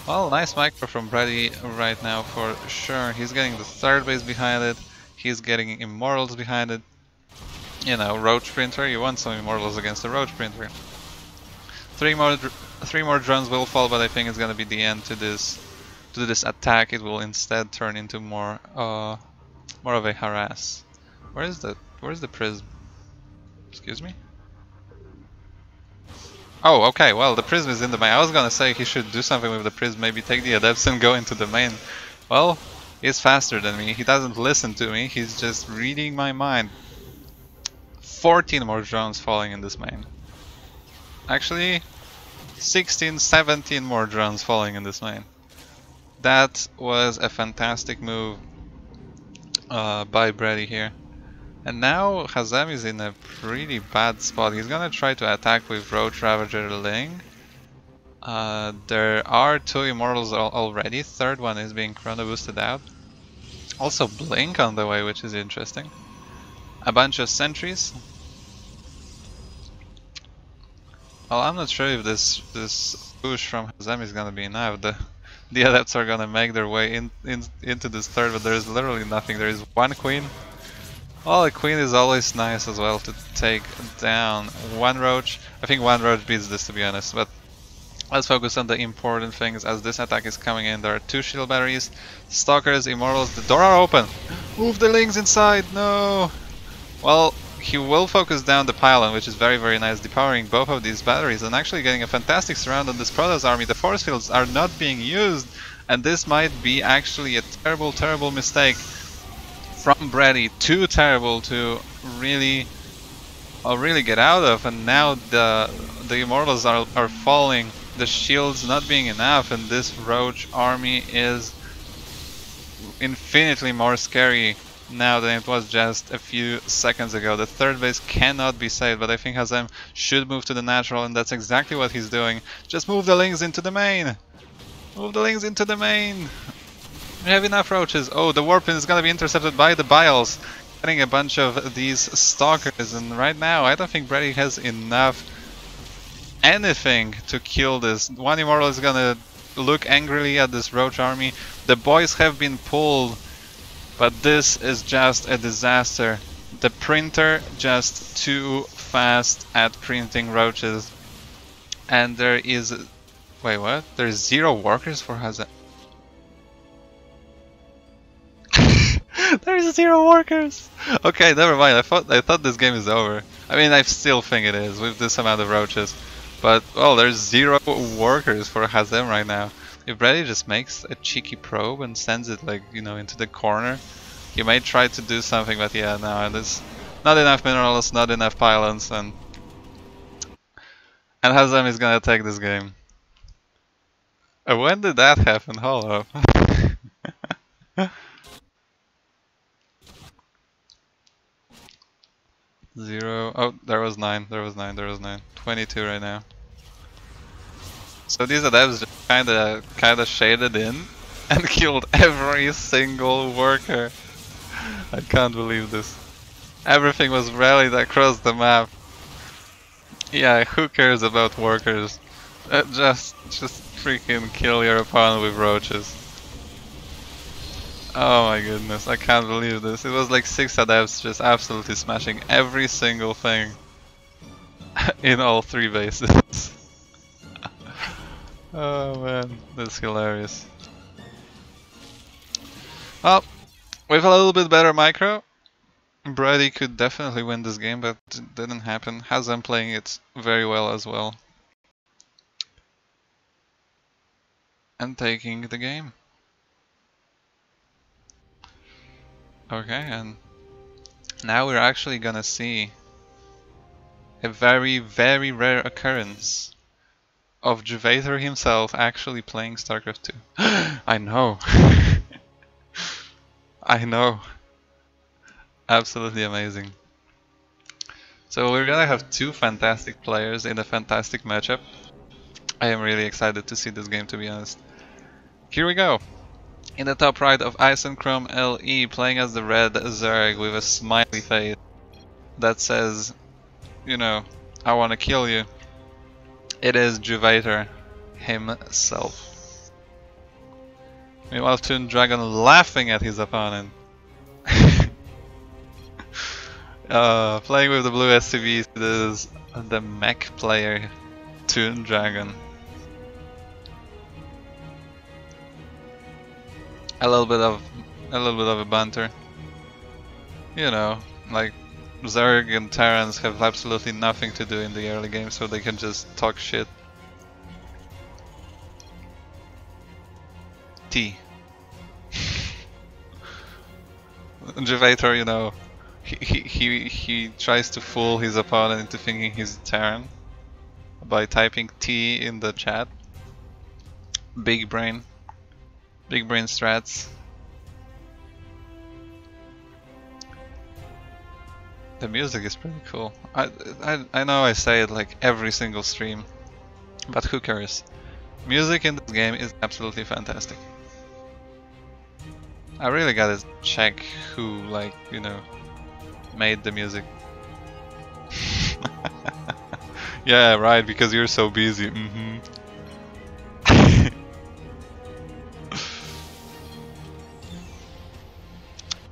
Well, nice micro from Brady right now for sure. He's getting the 3rd base behind it. He's getting Immortals behind it. Roach Printer, you want some Immortals against the Roach Printer. 3 more drones will fall, but I think it's gonna be the end to this attack. It will instead turn into more of a harass. Where's the prism? Excuse me? Oh, okay, well, the prism is in the main. I was gonna say he should do something with the prism, maybe take the adepts and go into the main. Well, he's faster than me. He doesn't listen to me. He's just reading my mind. 14 more drones falling in this main. Actually, 16, 17 more drones falling in this main. That was a fantastic move by Brady here. And now Hazem is in a pretty bad spot. He's gonna try to attack with Roach Ravager Ling. There are 2 Immortals already, third one is being chrono boosted out. Also Blink on the way, which is interesting. A bunch of sentries. Well, I'm not sure if this push from Hazem is gonna be enough. The Adepts are gonna make their way into this third, but there's literally nothing. There is one Queen. Well, a Queen is always nice as well to take down one Roach. I think one Roach beats this, to be honest, but let's focus on the important things as this attack is coming in. There are 2 shield batteries, Stalkers, Immortals, the door are open! Move the Lings inside, no! Well, he will focus down the pylon, which is very, very nice, depowering both of these batteries and actually getting a fantastic surround on this Protoss army. The force fields are not being used, and this might be actually a terrible, terrible mistake from Brady. Too terrible to really get out of, and now the Immortals are falling, the shields not being enough, and this Roach army is infinitely more scary now than it was just a few seconds ago. The third base cannot be saved, but I think Hazem should move to the natural, and that's exactly what he's doing. Just move the Lings into the main! Move the Lings into the main! We have enough Roaches. Oh, the Warpin is gonna be intercepted by the Biles, getting a bunch of these Stalkers, and right now I don't think Brady has enough anything to kill this. One Immortal is gonna look angrily at this Roach army. The boys have been pulled, but this is just a disaster. The printer just too fast at printing Roaches. And there is... Wait, what? There's 0 workers for Hazem. There's 0 workers! Okay, never mind. I thought this game is over. I mean, I still think it is with this amount of Roaches. But, well, there's 0 workers for Hazem right now. If Brady just makes a cheeky probe and sends it, like, you know, into the corner, he may try to do something, but yeah, no, there's not enough minerals, not enough pylons, and Hazem is gonna take this game. When did that happen? Hold up. 0. Oh, there was 9. 22 right now. So these Adepts just kinda shaded in and killed every single worker. I can't believe this. Everything was rallied across the map. Yeah, who cares about workers? Just freaking kill your opponent with Roaches. Oh my goodness, I can't believe this. It was like 6 Adepts just absolutely smashing every single thing in all 3 bases. Oh man, that's hilarious. Well, with a little bit better micro, Brady could definitely win this game, but it didn't happen. Hazem playing it very well as well. And taking the game. Okay, and now we're actually gonna see a very, very rare occurrence of Juvator himself actually playing StarCraft 2. I know! I know! Absolutely amazing. So we're gonna have 2 fantastic players in a fantastic matchup. I am really excited to see this game, to be honest. Here we go! In the top right of Isonchrome LE, playing as the red Zerg with a smiley face that says, you know, I wanna kill you. It is Juvator himself. Meanwhile, Toon Dragon laughing at his opponent. Playing with the blue SCVs, this is the mech player, Toon Dragon. A little bit of a banter. You know, like Zerg and Terrans have absolutely nothing to do in the early game, so they can just talk shit. T. Juvator, you know, he tries to fool his opponent into thinking he's Terran. by typing T in the chat. Big brain strats. The music is pretty cool. I know I say it like every single stream, but who cares? Music in this game is absolutely fantastic. I really gotta check who, like, you know, made the music. Yeah, right, because you're so busy.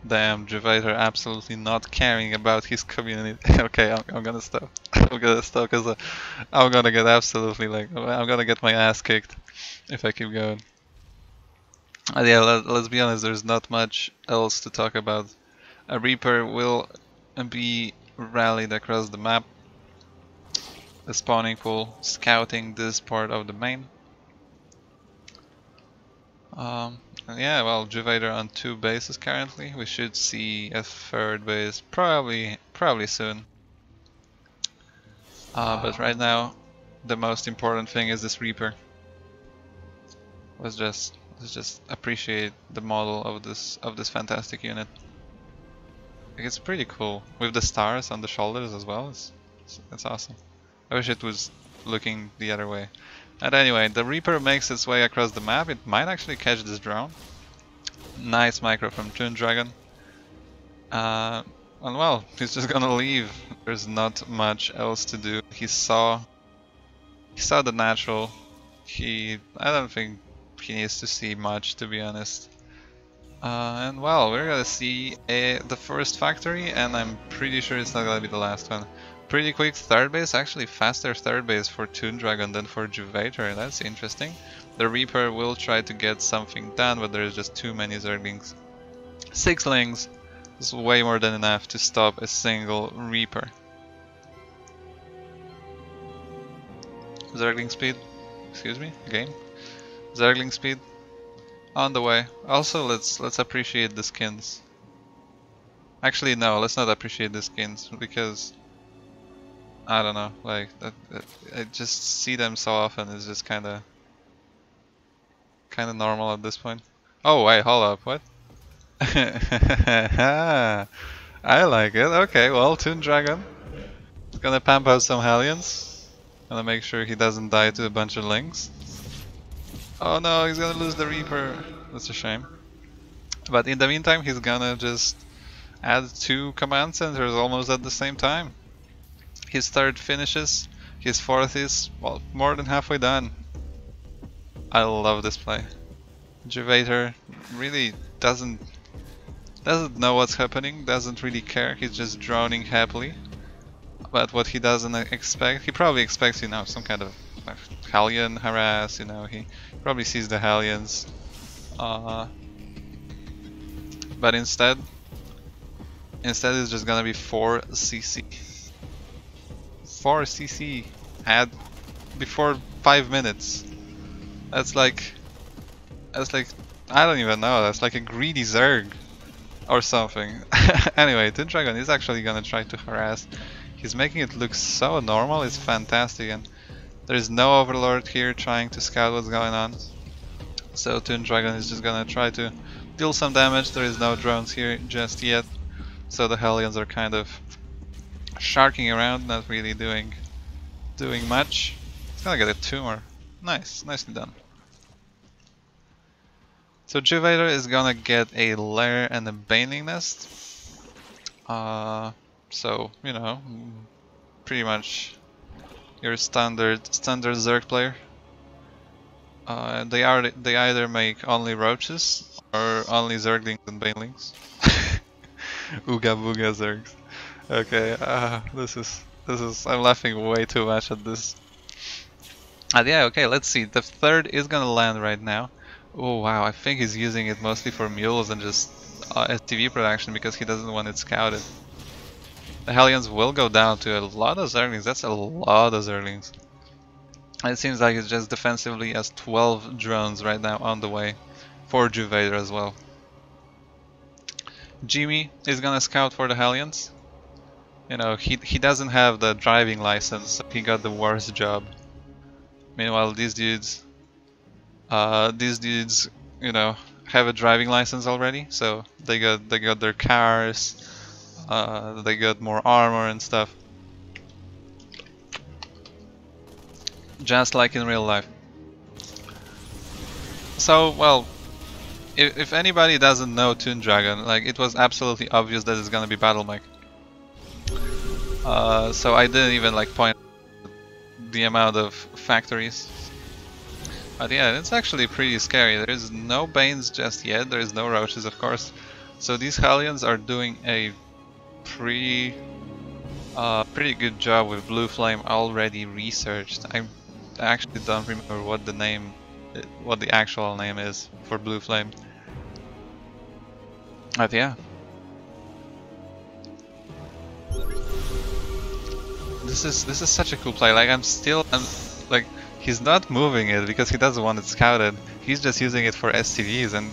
Damn, Juvator absolutely not caring about his community. Okay, I'm gonna stop. I'm gonna stop because I'm gonna get absolutely, like, I'm gonna get my ass kicked if I keep going. Yeah, let's be honest, there's not much else to talk about. A Reaper will be rallied across the map. The spawning pool, scouting this part of the main. Yeah, well, Juvator on 2 bases currently. We should see a 3rd base probably soon. But right now, the most important thing is this Reaper. Let's just appreciate the model of this fantastic unit. It's pretty cool with the stars on the shoulders as well. It's awesome. I wish it was looking the other way. And anyway, the Reaper makes its way across the map. It might actually catch this drone. Nice micro from Toon Dragon. And well, he's just gonna leave. There's not much else to do. He saw the natural. I don't think he needs to see much, to be honest. And well, we're gonna see the first factory, and I'm pretty sure it's not gonna be the last one. Pretty quick 3rd base, actually faster 3rd base for Toon Dragon than for Juvator, that's interesting. The Reaper will try to get something done, but there's just too many Zerglings. 6 Lings is way more than enough to stop a single Reaper. Zergling speed, excuse me, game. Zergling speed, on the way. Also, let's appreciate the skins. Actually, no, let's not appreciate the skins, because I don't know, like, I just see them so often, it's just kinda normal at this point. Oh wait, hold up, what? I like it, okay, well, Toon Dragon is gonna pump out some Hellions. Gonna make sure he doesn't die to a bunch of Lings. Oh no, he's gonna lose the Reaper, that's a shame. But in the meantime, he's gonna just add 2 command centers almost at the same time. His 3rd finishes, his 4th is, well, more than halfway done. I love this play. Juvator really doesn't know what's happening, doesn't really care, he's just droning happily. But what he doesn't expect, he probably expects, you know, some kind of Hellion harass, you know, he probably sees the Hellions. But instead it's just gonna be 4 CC. 4 CC had before 5 minutes. That's like I don't even know, that's like a greedy Zerg or something. Anyway, Toon Dragon is actually gonna try to harass. He's making it look so normal, it's fantastic, and there's no Overlord here trying to scout what's going on. So Toon Dragon is just gonna try to deal some damage. There is no drones here just yet, so the Hellions are kind of sharking around, not really doing much. It's gonna get a tumor. Nice, nicely done. So Juvator is gonna get a lair and a Baneling Nest. So, you know, pretty much your standard Zerg player. They either make only roaches or only Zerglings and Banelings. Ooga booga Zergs. Okay, this is I'm laughing way too much at this. Yeah, okay, let's see. The 3rd is gonna land right now. Oh wow, I think he's using it mostly for mules and just STV production because he doesn't want it scouted. The Hellions will go down to a lot of Zerglings. That's a lot of Zerglings. It seems like it's just defensively as 12 drones right now on the way for Juvator as well. Jimmy is gonna scout for the Hellions. You know, he doesn't have the driving license, so he got the worst job. Meanwhile, these dudes, you know, have a driving license already, so they got their cars, they got more armor and stuff, just like in real life. So, well, if anybody doesn't know Toon Dragon, like, it was absolutely obvious that it's gonna be Battle Mech. So I didn't even like point the amount of factories. But yeah, it's actually pretty scary. There is no Banes just yet, there is no Roaches, of course. So these Hellions are doing a pretty good job with Blue Flame already researched. I actually don't remember what the actual name is for Blue Flame. But yeah. This is such a cool play. Like I'm like, he's not moving it because he doesn't want it scouted. He's just using it for SCVs, and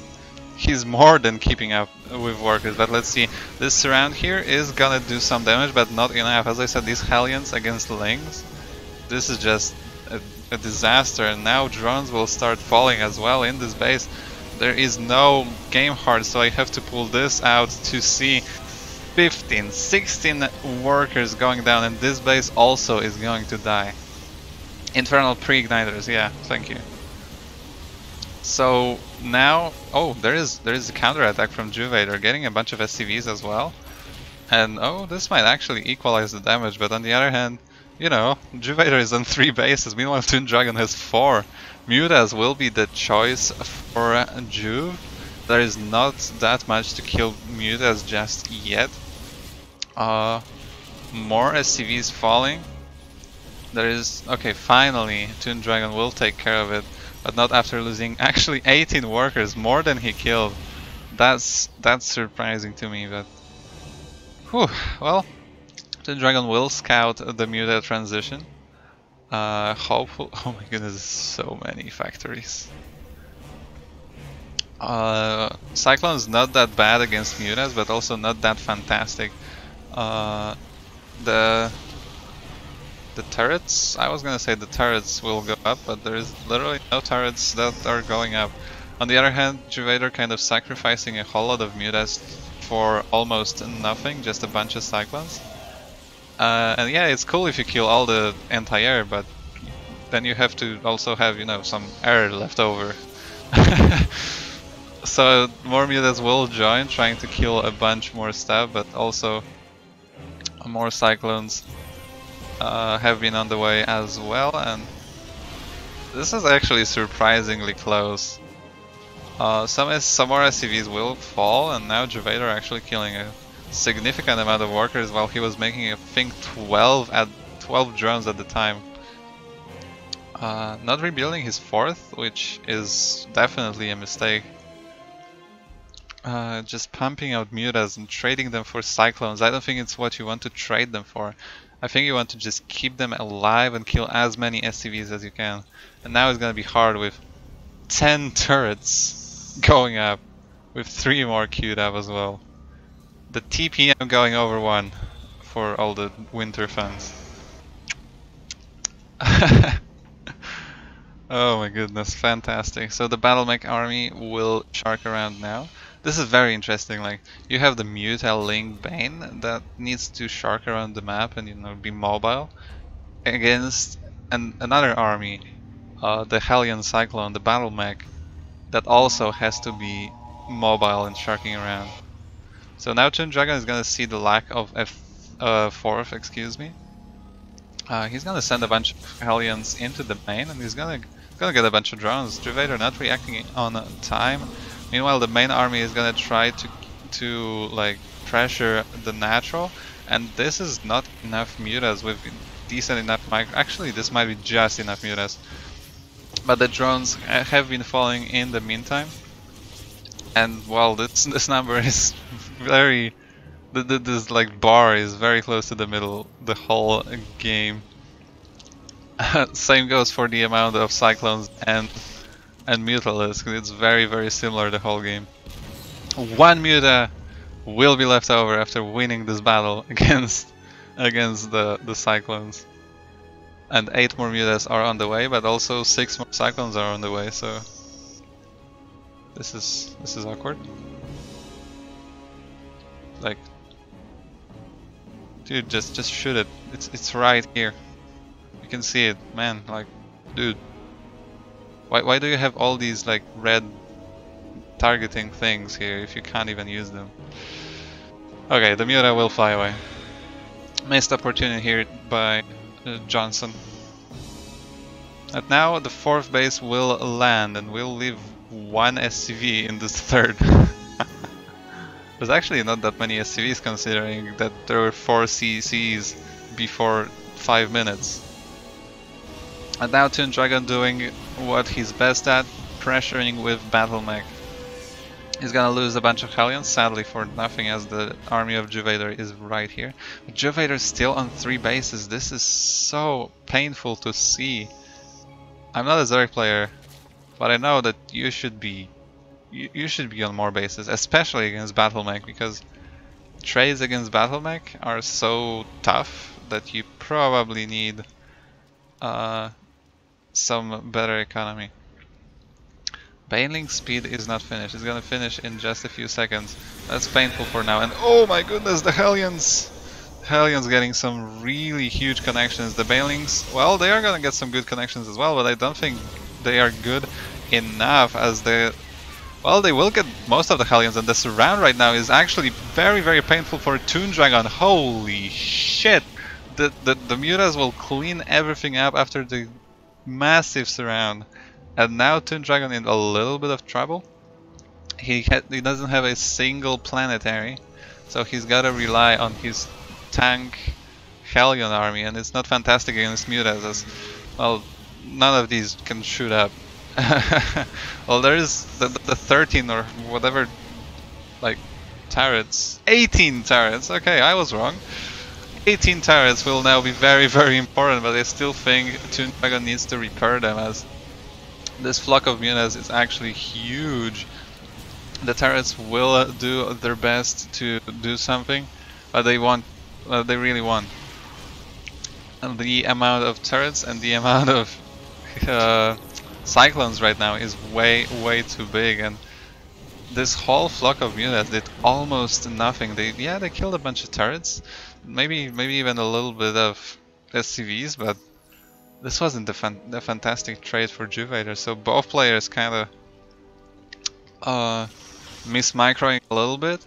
he's more than keeping up with workers. But let's see, this surround here is gonna do some damage, but not enough. As I said, these Hellions against Lings, this is just a disaster. And now drones will start falling as well in this base. There is no game heart, so I have to pull this out to see 15, 16 workers going down, and this base also is going to die. Infernal pre-igniters, yeah, thank you. So now, oh, there is a counterattack from Juvader, getting a bunch of SCVs as well. And oh, this might actually equalize the damage, but on the other hand, you know, Juvader is on 3 bases, meanwhile Toon Dragon has 4. Mutas will be the choice for Juve. There is not that much to kill Mutas just yet. More SCVs falling. There is, okay, finally Toon Dragon will take care of it, but not after losing actually 18 workers, more than he killed. That's surprising to me, but whew, well, Toon Dragon will scout the Muta transition. Hopeful. Oh my goodness, so many factories. Cyclone's not that bad against Mutas, but also not that fantastic. The turrets, I was gonna say the turrets will go up, but there is literally no turrets that are going up. On the other hand, Juvader kind of sacrificing a whole lot of Mutas for almost nothing, just a bunch of Cyclones. And yeah, it's cool if you kill all the anti-air, but then you have to also have, you know, some air left over. So more Mutas will join, trying to kill a bunch more stuff, but also more Cyclones have been on the way as well, and this is actually surprisingly close. Some more SCVs will fall, and now Juvader actually killing a significant amount of workers while he was making, I think, 12 drones at the time. Not rebuilding his 4th, which is definitely a mistake. Just pumping out Mutas and trading them for Cyclones. I don't think it's what you want to trade them for. I think you want to just keep them alive and kill as many SCVs as you can. And now it's gonna be hard with 10 turrets going up, with 3 more queued up as well. The TPM going over 1 for all the winter fans. Oh my goodness, fantastic. So the Battle Mech army will shark around now. This is very interesting. Like, you have the Muta Ling Bane that needs to shark around the map and, you know, be mobile against another army, the Hellion Cyclone, the Battle Mech, that also has to be mobile and sharking around. So now Toon Dragon is gonna see the lack of F4, excuse me. He's gonna send a bunch of Hellions into the main, and he's gonna get a bunch of drones. Juvader not reacting on time. Meanwhile, the main army is gonna try to like pressure the natural, and this is not enough Mutas with decent enough actually, this might be just enough Mutas. But the drones have been falling in the meantime, and well, this number is very, this like bar is very close to the middle the whole game. Same goes for the amount of Cyclones and Mutalisks. It's very similar the whole game. 1 Muta will be left over after winning this battle against the Cyclones. And 8 more mutas are on the way, but also 6 more cyclones are on the way, so this is awkward. Like, dude, just shoot it. It's right here. You can see it, man. Like, dude, why do you have all these like red targeting things here if you can't even use them? Okay, the Muta will fly away. Missed opportunity here by Johnson. And now the 4th base will land and we'll leave 1 SCV in this 3rd. There's actually not that many SCVs considering that there were 4 CCs before 5 minutes. And now Toon Dragon doing what he's best at, pressuring with Battle Mech. He's gonna lose a bunch of Hellions, sadly for nothing, as the army of Juvader is right here. But Juvader's still on 3 bases. This is so painful to see. I'm not a Zerg player, but I know that you should be on more bases, especially against Battle Mech, because trades against Battle Mech are so tough that you probably need some better economy. Baneling speed is not finished. It's gonna finish in just a few seconds. That's painful for now. And oh my goodness, the Hellions! Hellions getting some really huge connections. The Banelings, well, they are gonna get some good connections as well, but I don't think they are good enough as well, they will get most of the Hellions, and the surround right now is actually very, very painful for Toon Dragon. Holy shit! The Mutas will clean everything up after the massive surround. And now Toon Dragon in a little bit of trouble. He doesn't have a single planetary, so he's gotta rely on his tank Hellion army, and it's not fantastic against Mutas as, well, none of these can shoot up. Well, there is the 13 or whatever, like, turrets. 18 turrets, okay, I was wrong. 18 turrets will now be very, very important, but I still think Toon Dragon needs to repair them, as this flock of Mutas is actually huge. The turrets will do their best to do something, but they really want. And the amount of turrets and the amount of cyclones right now is way too big, and this whole flock of Mutas did almost nothing. They killed a bunch of turrets, maybe even a little bit of SCVs, but this wasn't a fantastic trade for Juvader, so both players kind of miss-microing a little bit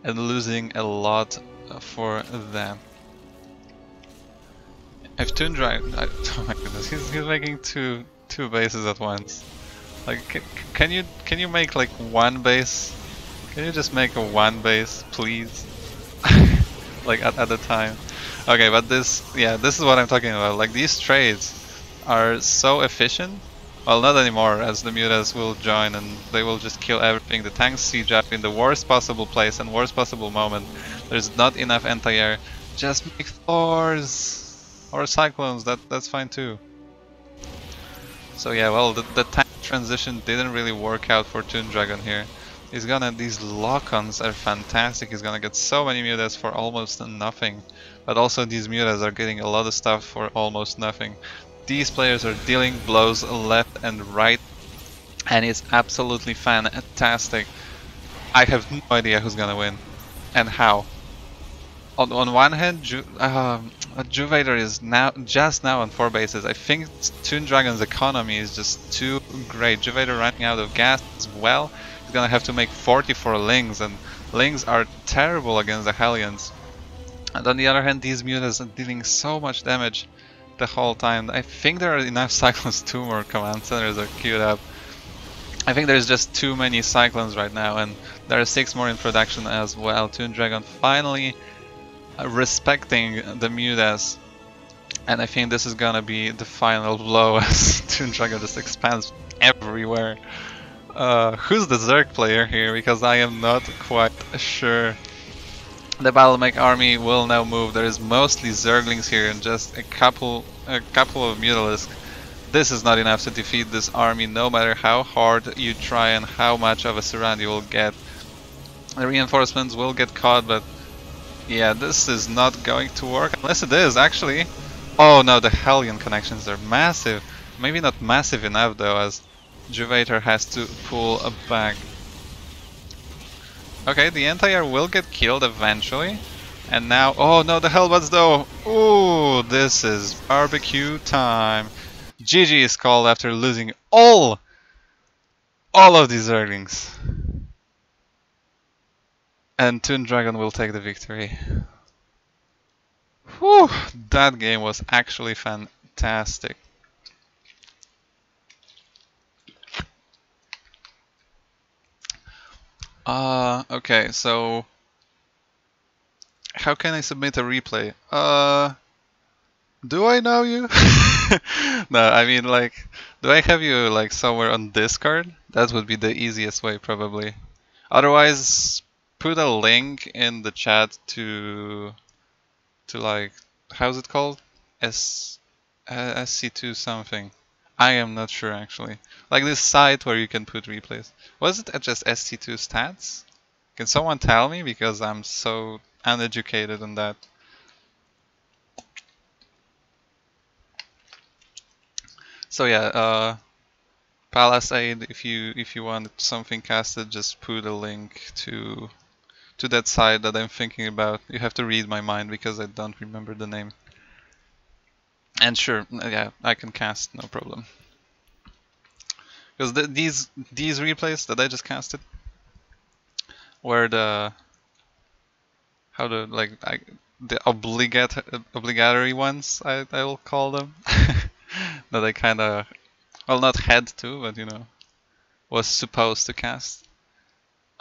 and losing a lot for them. If Toon Dragon, oh my goodness, he's making two bases at once. Like, can you make like 1 base? Can you just make a 1 base, please? Like at a time. Okay, but this is what I'm talking about. Like, these trades are so efficient. Well, not anymore, as the Mutas will join and they will just kill everything. The tanks siege up in the worst possible place and worst possible moment. There's not enough anti-air. Just make Thors or Cyclones, that's fine too. So yeah, well, the tank transition didn't really work out for Toon Dragon here. These lock-ons are fantastic. He's gonna get so many Mutas for almost nothing. But also these Mutas are getting a lot of stuff for almost nothing. These players are dealing blows left and right, and it's absolutely fantastic. I have no idea who's gonna win and how. On one hand, Juvader is just now on 4 bases. I think Toon Dragon's economy is just too great. Juvader running out of gas as well. He's gonna have to make 44 Lings, and Lings are terrible against the Hellions. And on the other hand, these Mutas are dealing so much damage the whole time. I think there are enough Cyclones, 2 more command centers are queued up. I think there's just too many Cyclones right now, and there are 6 more in production as well. Toon Dragon finally respecting the Mutas, and I think this is gonna be the final blow as Toon Dragon just expands everywhere. Who's the Zerg player here? Because I am not quite sure. The Battle Mech army will now move. There is mostly Zerglings here and just a couple of Mutalisks. This is not enough to defeat this army, no matter how hard you try and how much of a surround you will get. The reinforcements will get caught, but yeah, this is not going to work unless it is. Actually, Oh no, the Hellion connections are massive. Maybe not massive enough though, as Juvator has to pull back. Okay, the Anti-Air will get killed eventually. And now, oh no, the Hellbats though! Ooh, this is barbecue time. GG is called after losing all of these Zerglings. And Toon Dragon will take the victory. Whew, that game was actually fantastic. Okay, so how can I submit a replay? Do I know you? No, I mean like, do I have you like somewhere on Discord? That would be the easiest way probably. Otherwise, put a link in the chat to like, how's it called? SC2 something. I am not sure actually. Like this site where you can put replays. Was it just SC2 stats? Can someone tell me, because I'm so uneducated on that. So yeah, Palisade, if you want something casted, just put a link to that site that I'm thinking about. You have to read my mind because I don't remember the name. And sure, yeah, I can cast, no problem. Because these replays that I just casted were the the obligatory ones, I will call them. That I kind of, well, not had to, but you know, was supposed to cast.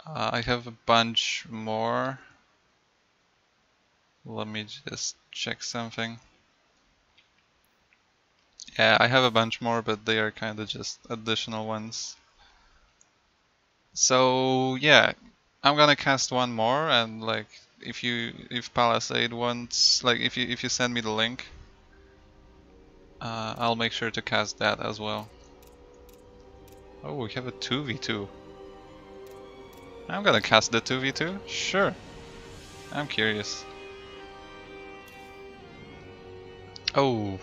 I have a bunch more. Let me just check something. Yeah, I have a bunch more, but they are kind of just additional ones. So yeah, I'm gonna cast one more, and like if Palisade wants, like if you send me the link, I'll make sure to cast that as well. Oh, we have a 2v2. I'm gonna cast the 2v2? Sure. I'm curious. Oh.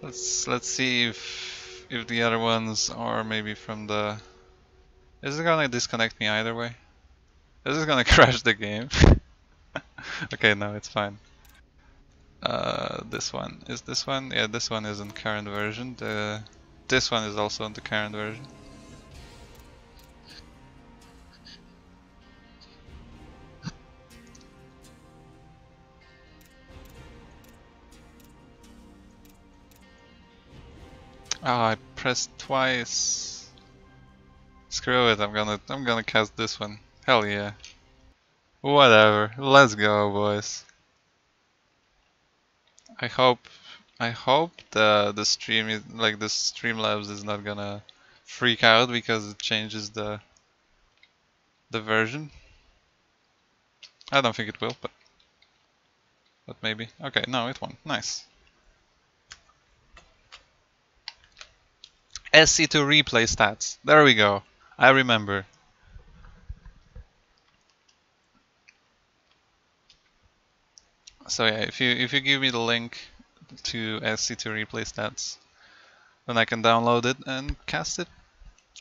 Let's see if the other ones are maybe from the... Is it gonna disconnect me either way? Is it gonna crash the game? Okay, no, it's fine. This one. Is this one? Yeah, this one is in current version. This one is also in the current version. Oh, I pressed twice. Screw it, I'm gonna cast this one. Hell yeah. Whatever. Let's go, boys. I hope the stream is like the Streamlabs is not gonna freak out because it changes the version. I don't think it will, but maybe. Okay, no, it won't. Nice. SC2 replay stats. There we go. I remember. So yeah, if you give me the link to SC2 replay stats, then I can download it and cast it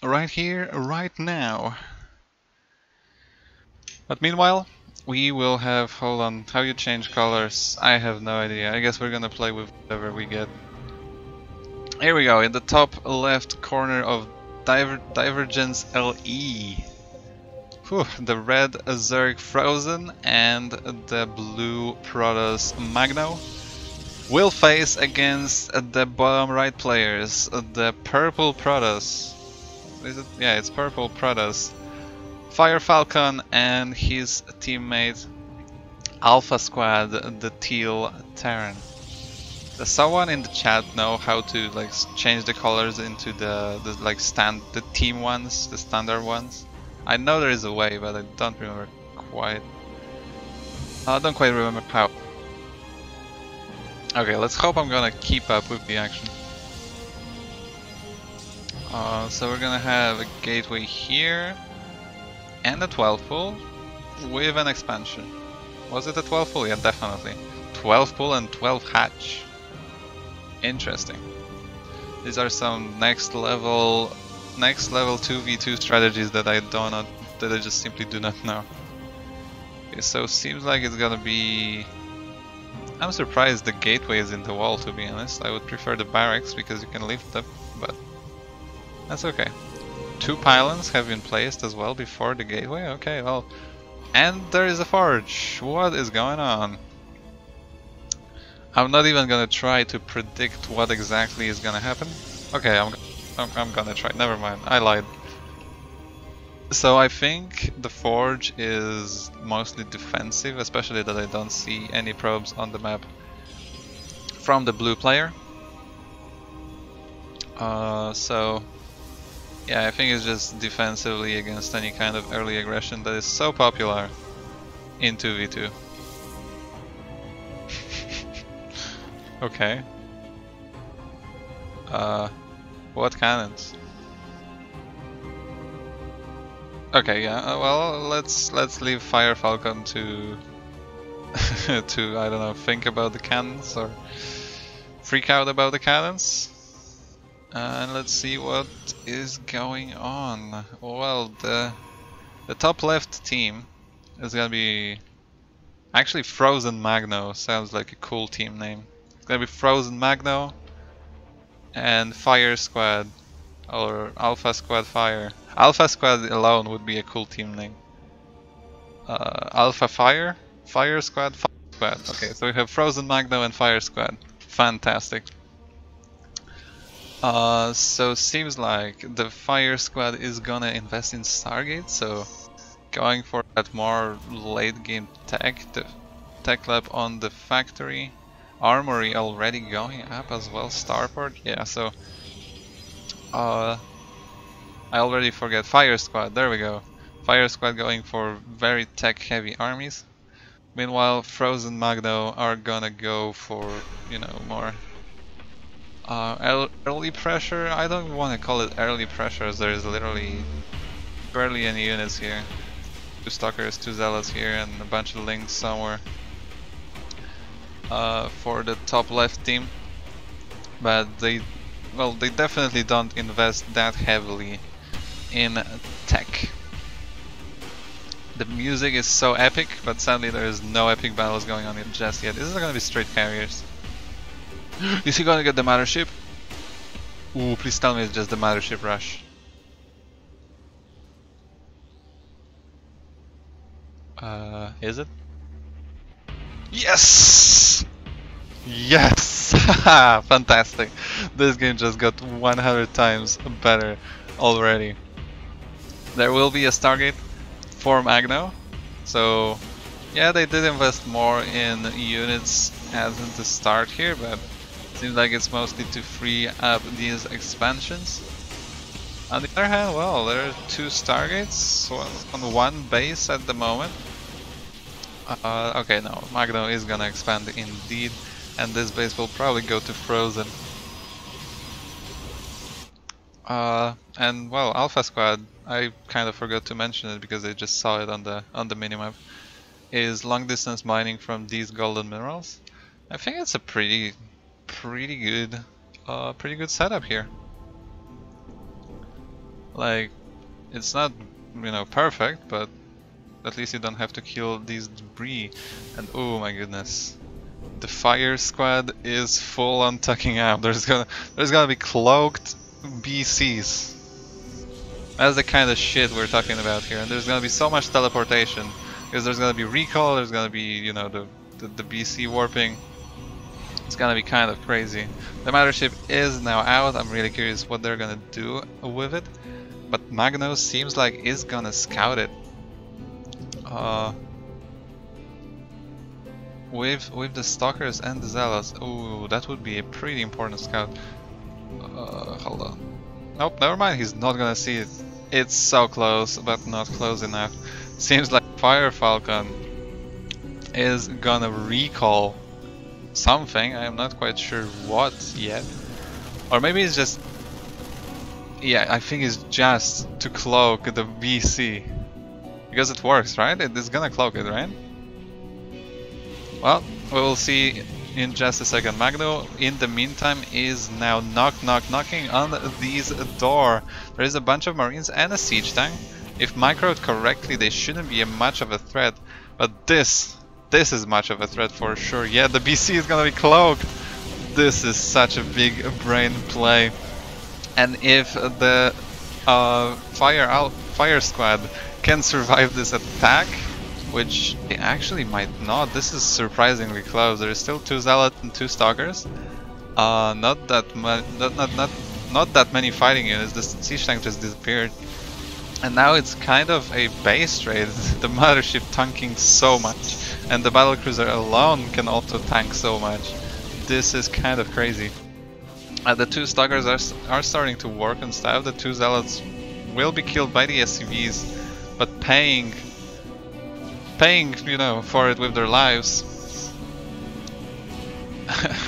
right here, right now. But meanwhile, we will have, hold on, how you change colors? I have no idea. I guess we're gonna play with whatever we get. Here we go, in the top left corner of Divergence LE. Whew, the red Zerg Frozen and the blue Protoss Magno will face against the bottom right players, the purple Protoss. Is it? Yeah, it's purple Protoss. Fire Falcon and his teammate Alpha Squad, the teal Terran. Does someone in the chat know how to like change the colors into the team ones, the standard ones? I know there is a way, but I don't remember quite. I don't quite remember how. Okay, let's hope I'm gonna keep up with the action. So we're gonna have a gateway here and a 12 full with an expansion. Was it a 12 full? Yeah, definitely. 12 pull and 12 hatch. Interesting. These are some next level 2v2 strategies that I just simply do not know. Okay, so seems like it's gonna be... I'm surprised the gateway is in the wall, to be honest. I would prefer the barracks because you can lift them, but that's okay. 2 pylons have been placed as well before the gateway. Okay, well, and there is a forge. What is going on? I'm not even gonna try to predict what exactly is gonna happen. Okay, I'm gonna try. Never mind, I lied. So I think the forge is mostly defensive, especially that I don't see any probes on the map from the blue player. So yeah, I think it's just defensively against any kind of early aggression that is so popular in 2v2. Okay. What cannons? Okay, yeah. Well, let's leave Fire Falcon to to I don't know, think about the cannons or freak out about the cannons. And let's see what is going on. Well, the top left team is gonna be actually Frozen Magno. Sounds like a cool team name. It's gonna be Frozen Magno and Fire Squad or Alpha Squad Fire. Alpha Squad alone would be a cool team name. Alpha Fire, Fire Squad, Fire Squad. Okay, so we have Frozen Magno and Fire Squad. Fantastic. So seems like the Fire Squad is gonna invest in Stargate, so going for that more late game tech, the tech lab on the factory. Armory already going up as well, Starport, yeah, so I already forget, Fire Squad, there we go. Fire Squad going for very tech heavy armies. Meanwhile, Frozen Magno are gonna go for, you know, more early pressure. I don't want to call it early pressure as there is literally barely any units here. 2 Stalkers, 2 Zealots here and a bunch of Links somewhere. For the top left team, but they definitely don't invest that heavily in tech. The music is so epic, but sadly there is no epic battles going on just yet. This is gonna be straight carriers. Is he gonna get the Mothership? Ooh, please tell me it's just the Mothership rush. Is it? Yes! Yes! Fantastic! This game just got 100 times better already. There will be a Stargate for Magno, so yeah, they did invest more in units at the start here, but it seems like it's mostly to free up these expansions. On the other hand, well, there are 2 Stargates on 1 base at the moment. Okay, no, Magno is gonna expand indeed, and this base will probably go to Frozen. And well, Alpha Squad, I kind of forgot to mention it because I just saw it on the minimap, is long distance mining from these golden minerals. I think it's a pretty good setup here. Like, it's not, you know, perfect, but at least you don't have to kill these debris. And oh my goodness, the Fire Squad is full on tucking out. There's gonna be cloaked BCs. That's the kind of shit we're talking about here. And there's gonna be so much teleportation because there's gonna be recall. There's gonna be, you know, the BC warping. It's gonna be kind of crazy. The Mothership is now out. I'm really curious what they're gonna do with it. But Magno seems like is gonna scout it. With the Stalkers and the Zealots. Ooh, that would be a pretty important scout. Hold on. Nope, never mind, he's not gonna see it. It's so close, but not close enough. Seems like Fire Falcon is gonna recall something. I am not quite sure what yet. Or maybe it's just... yeah, I think it's just to cloak the BC. Because it works, right? It's gonna cloak it, right? Well, We'll see in just a second. Magno, in the meantime, is now knocking on this door. There is a bunch of Marines and a siege tank. If microed correctly, they shouldn't be much of a threat. But this is much of a threat for sure. Yeah, the BC is gonna be cloaked. This is such a big brain play. And if the fire squad can survive this attack, which they actually might not. This is surprisingly close. There is still 2 zealots and 2 stalkers. Not that many fighting units. The siege tank just disappeared, and now it's kind of a base raid. The mothership tanking so much, and the battlecruiser alone can also tank so much. This is kind of crazy. The 2 stalkers are starting to work and stuff. The 2 zealots will be killed by the SCVs, but paying, you know, for it with their lives.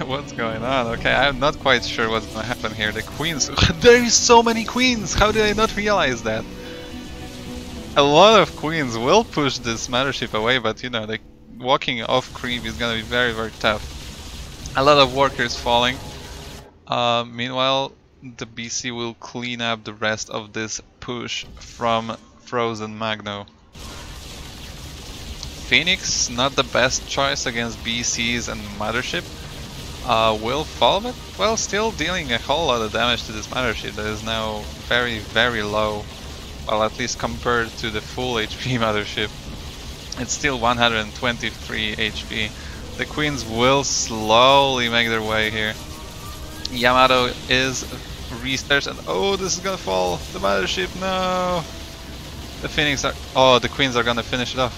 What's going on? Okay, I'm not quite sure what's gonna happen here. The queens. There is so many queens! How did I not realize that? A lot of queens will push this mothership away, but you know, the walking off creep is gonna be very, very tough. A lot of workers falling. Meanwhile, the BC will clean up the rest of this push from Frozen Magno. Phoenix, not the best choice against BCs and Mothership. Will fall, but well, still dealing a whole lot of damage to this Mothership that is now very, very low. Well, at least compared to the full HP Mothership. It's still 123 HP. The Queens will slowly make their way here. Yamato is researched, and oh, this is gonna fall. The Mothership, no! The Phoenix are... oh, the Queens are gonna finish it off.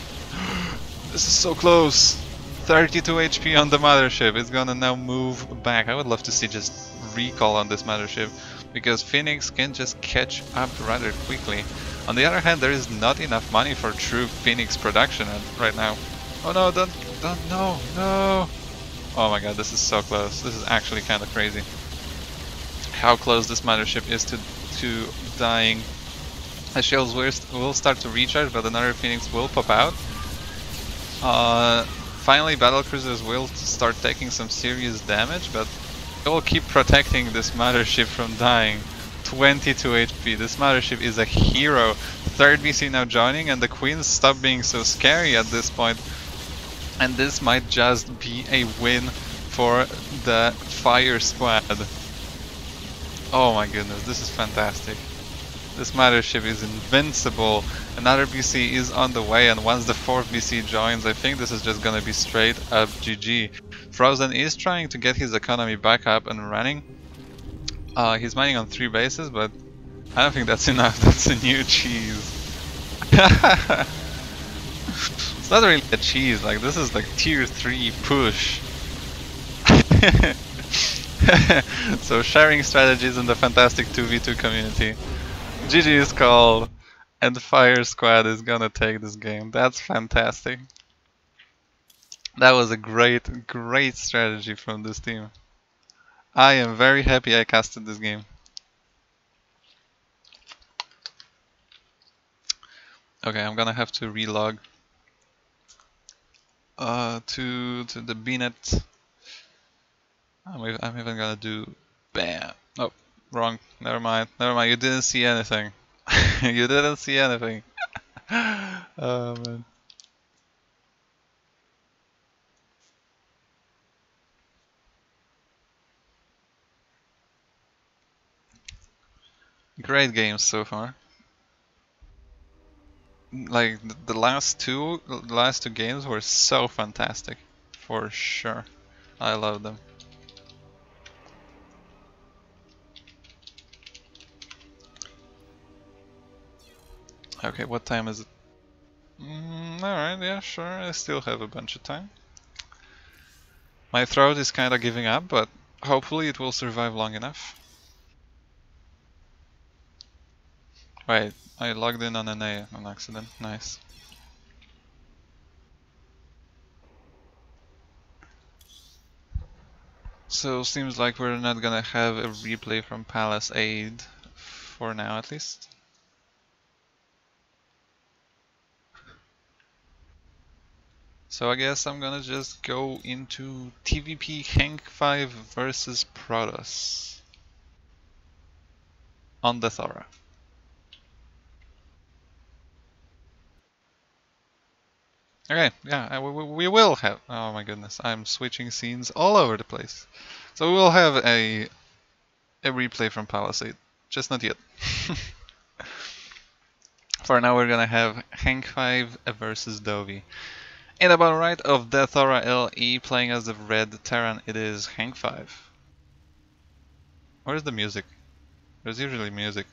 This is so close! 32 HP on the Mothership. It's gonna now move back. I would love to see just recall on this Mothership, because Phoenix can just catch up rather quickly. On the other hand, there is not enough money for true Phoenix production right now. Oh no, don't, no! Oh my god, this is so close. This is actually kind of crazy. How close this Mothership is to dying. The shields will start to recharge, but another Phoenix will pop out. Finally, battlecruisers will start taking some serious damage, but they will keep protecting this Mothership from dying. 22 HP. This Mothership is a hero. 3rd BC now joining, and the Queens stop being so scary at this point. And this might just be a win for the Fire Squad. Oh my goodness, this is fantastic. This Mothership is invincible. Another BC is on the way, and once the 4th BC joins, I think this is just gonna be straight up GG. Frozen is trying to get his economy back up and running. He's mining on 3 bases, but I don't think that's enough. That's a new cheese. It's not really a cheese, like this is like tier 3 push. So sharing strategies in the fantastic 2v2 community. GG is called, and Fire Squad is gonna take this game. That's fantastic. That was a great strategy from this team. I am very happy I casted this game. Okay, I'm gonna have to relog to the BNet. I'm even gonna do bam. Oh, wrong. Never mind. You didn't see anything. You didn't see anything. Oh man. Great games so far. Like the last two games were so fantastic, for sure. I love them. Okay, what time is it? Alright, yeah, sure, I still have a bunch of time. My throat is kinda giving up, but hopefully it will survive long enough. Wait, I logged in on an A on accident, nice. So seems like we're not gonna have a replay from Palace Aid, for now at least. So I guess I'm gonna just go into TVP Hank 5 versus Protoss on the Thora. Okay, yeah, we will have. Oh my goodness, I'm switching scenes all over the place. So we will have a replay from Palisade, just not yet. For now, we're gonna have Hank 5 versus Dovey. In the bottom right of the Thora LE playing as the red Terran, it is Hank 5. Where's the music? There's usually music.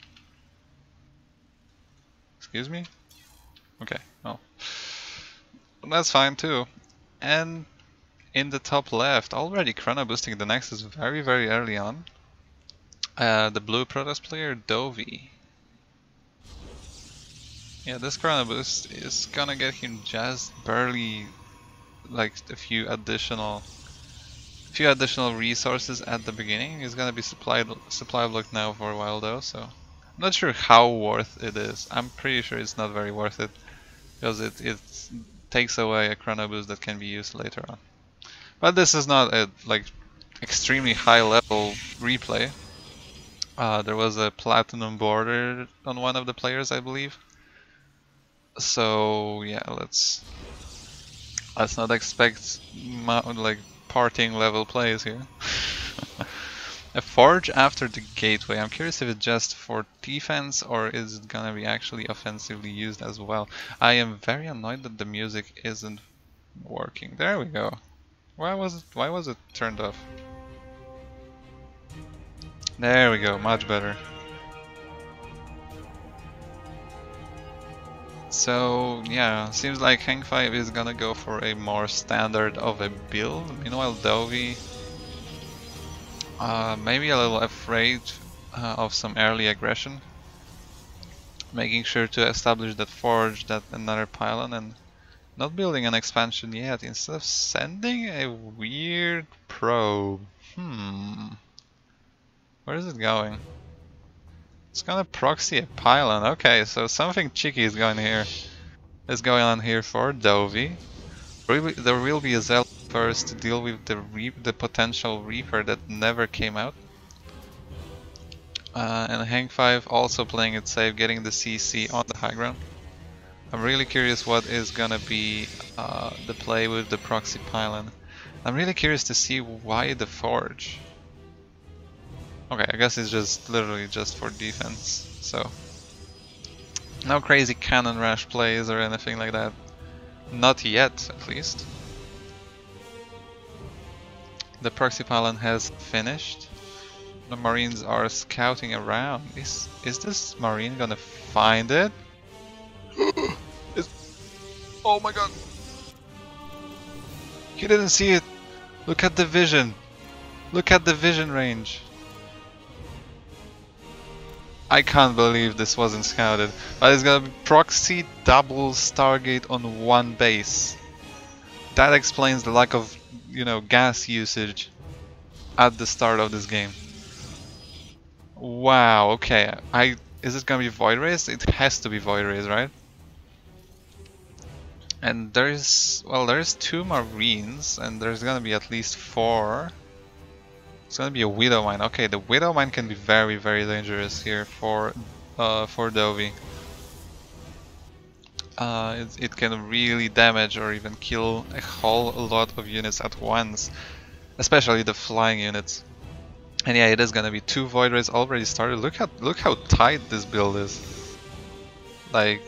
Excuse me? Okay, well. That's fine too. And in the top left, already chrono boosting the Nexus very early on. The blue Protoss player, Dovey. Yeah, this chrono boost is gonna get him just barely like a few additional resources at the beginning. He's gonna be supply blocked now for a while though, so I'm not sure how worth it is. I'm pretty sure it's not very worth it because it takes away a chrono boost that can be used later on. But this is not a like extremely high level replay. There was a platinum border on one of the players, I believe. So yeah, let's not expect like partying level plays here. A forge after the gateway. I'm curious if it's just for defense or is it gonna be actually offensively used as well. I am very annoyed that the music isn't working. There we go. Why was it turned off? There we go, much better. So yeah, seems like Hank 5 is gonna go for a more standard of a build. Meanwhile, Dovey maybe a little afraid of some early aggression, making sure to establish that forge, that another pylon, and not building an expansion yet. Instead of sending a weird probe. Where is it going? It's gonna proxy a pylon. Okay, so something cheeky is going on here for Dovey. There will be a Zealot first to deal with the potential Reaper that never came out. And Hank 5 also playing it safe, getting the CC on the high ground. I'm really curious what is gonna be the play with the proxy pylon. I'm really curious to see why the forge. Okay, I guess it's just literally just for defense, so no crazy cannon rush plays or anything like that. Not yet, at least. The proxy pylon has finished. The Marines are scouting around. Is this Marine gonna find it? Oh my god! He didn't see it! Look at the vision! Look at the vision range! I can't believe this wasn't scouted. But it's gonna be proxy double Stargate on one base. That explains the lack of, gas usage at the start of this game. Wow, okay. Is it gonna be Void Rays? It has to be Void Rays, right? And there's 2 Marines, and there's gonna be at least 4. It's gonna be a Widow Mine. Okay, the Widow Mine can be very dangerous here for Dovey. It can really damage or even kill a whole lot of units at once, especially the flying units. And yeah, it is gonna be 2 Void Rays already started. Look how tight this build is. Like,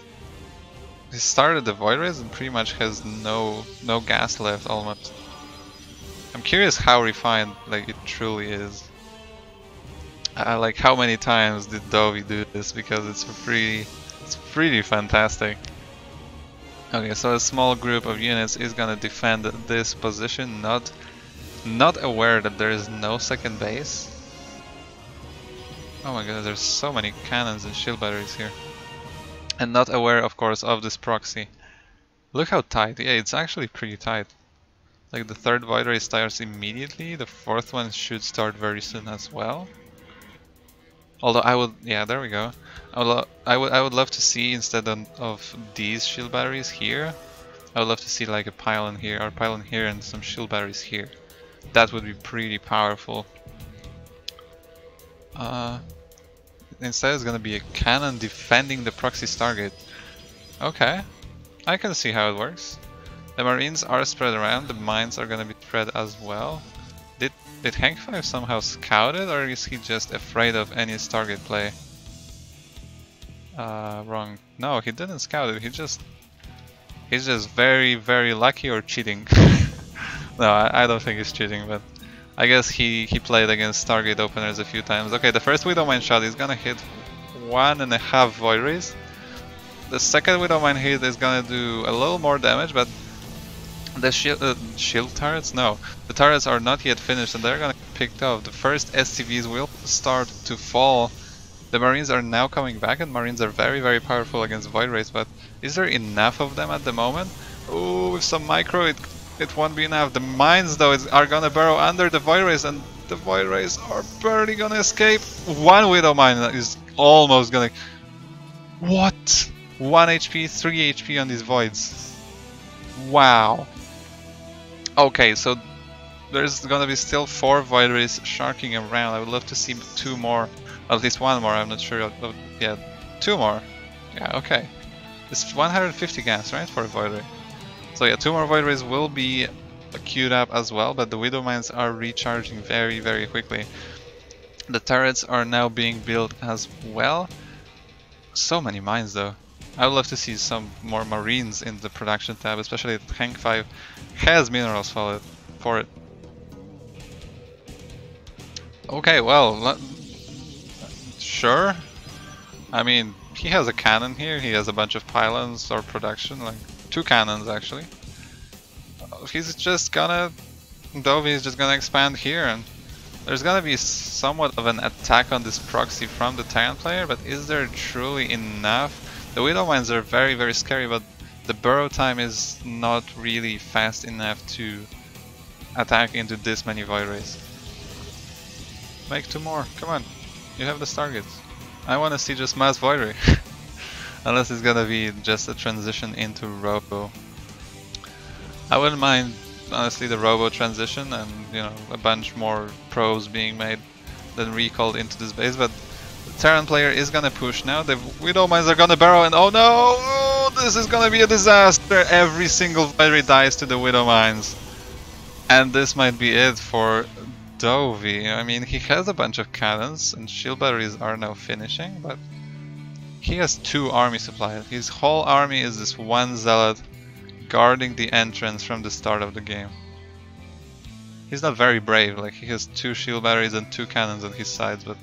he started the Void Rays and pretty much has no gas left almost. I'm curious how refined it truly is. Like how many times did Dovey do this, because it's pretty fantastic. Okay, so a small group of units is gonna defend this position, not aware that there is no second base. Oh my god, there's so many cannons and shield batteries here. And not aware, of course, of this proxy. Look how tight. Yeah, it's actually pretty tight. Like the 3rd Void Ray starts immediately, the 4th one should start very soon as well. Although yeah, there we go. I would love to see, instead of these shield batteries here, I would love to see like a pylon here, or pylon here and some shield batteries here. That would be pretty powerful. Instead it's gonna be a cannon defending the proxy Stargate. Okay, I can see how it works. The Marines are spread around, the mines are gonna be spread as well. Did Hank 5 somehow scout it, or is he just afraid of any Stargate play? Wrong. No, he didn't scout it, he's just very, very lucky or cheating. No, I don't think he's cheating, but I guess he played against Stargate openers a few times. Okay, the first Widowmine shot is gonna hit 1.5 Void Rays. The second Widowmine hit is gonna do a little more damage, but the shield turrets? No, the turrets are not yet finished and they're gonna get picked off. The first SCVs will start to fall. The Marines are now coming back, and Marines are very, very powerful against Void Rays, but is there enough of them at the moment? Oh, with some micro it won't be enough. The mines though are gonna burrow under the Void Rays, and the Void Rays are barely gonna escape. One Widow Mine is almost gonna... What? 1 HP, 3 HP on these Voids. Wow. Okay, so there's gonna be still 4 Void Rays sharking around. I would love to see 2 more. At least 1 more, I'm not sure. Yeah, 2 more. Yeah, okay. It's 150 gas, right, for a Void Ray? So yeah, 2 more Void Rays will be queued up as well, but the Widow Mines are recharging very, very quickly. The turrets are now being built as well. So many mines though. I would love to see some more Marines in the production tab, especially that Hank 5 has minerals for it. Okay, well, sure. I mean, he has a cannon here, he has a bunch of pylons or production, like 2 cannons actually. He's just gonna... Dovey is just gonna expand here, and there's gonna be somewhat of an attack on this proxy from the Terran player, but is there truly enough? The Widow Mines are very, very scary, but the burrow time is not really fast enough to attack into this many Void Rays. Make 2 more, come on, you have the Stargates. I wanna see just mass Void Ray. Unless it's gonna be just a transition into Robo. I wouldn't mind, honestly, the Robo transition and, you know, a bunch more pros being made than recalled into this base, but the Terran player is gonna push now. The Widow Mines are gonna burrow, and oh no! Oh, this is gonna be a disaster! Every single Void Ray dies to the Widow Mines. And this might be it for Dovey. I mean, he has a bunch of cannons, and shield batteries are now finishing, but he has 2 army supplies. His whole army is this 1 zealot guarding the entrance from the start of the game. He's not very brave, like he has 2 shield batteries and 2 cannons on his sides, but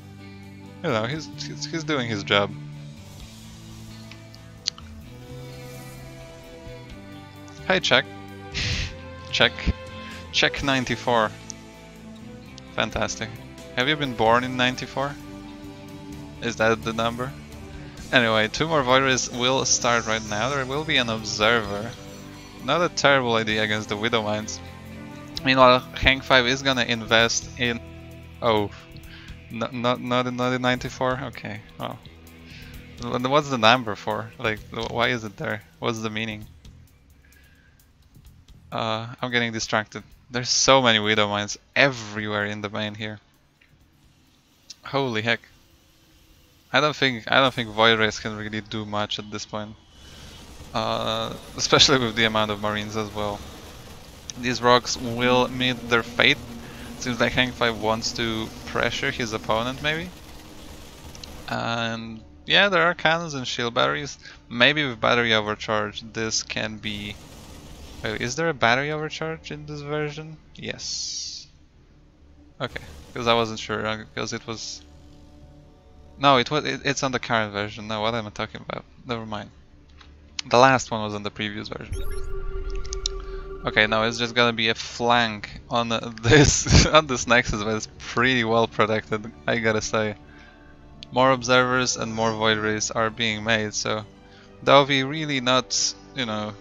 you know, he's doing his job. Hey, check. Check 94. Fantastic. Have you been born in 94? Is that the number? Anyway, 2 more Void Rays will start right now. There will be an observer. Not a terrible idea against the Widow Mines. Meanwhile, Hank 5 is gonna invest in... Oh, not in 94? Okay, well. What's the number for? Like, why is it there? What's the meaning? I'm getting distracted. There's so many Widow Mines everywhere in the main here. Holy heck. I don't think Void Rays can really do much at this point. Especially with the amount of Marines as well. These rocks will meet their fate. Seems like Hank 5 wants to pressure his opponent maybe. And yeah, there are cannons and shield batteries. Maybe with battery overcharge this can be... Wait, is there a battery overcharge in this version? Yes. Okay, because I wasn't sure, because it was... No, it's on the current version. No, what am I talking about? Never mind. The last one was on the previous version. Okay, now it's just gonna be a flank on this on this Nexus, but it's pretty well protected, I gotta say. More observers and more Void Rays are being made, so Dovey really not, you know,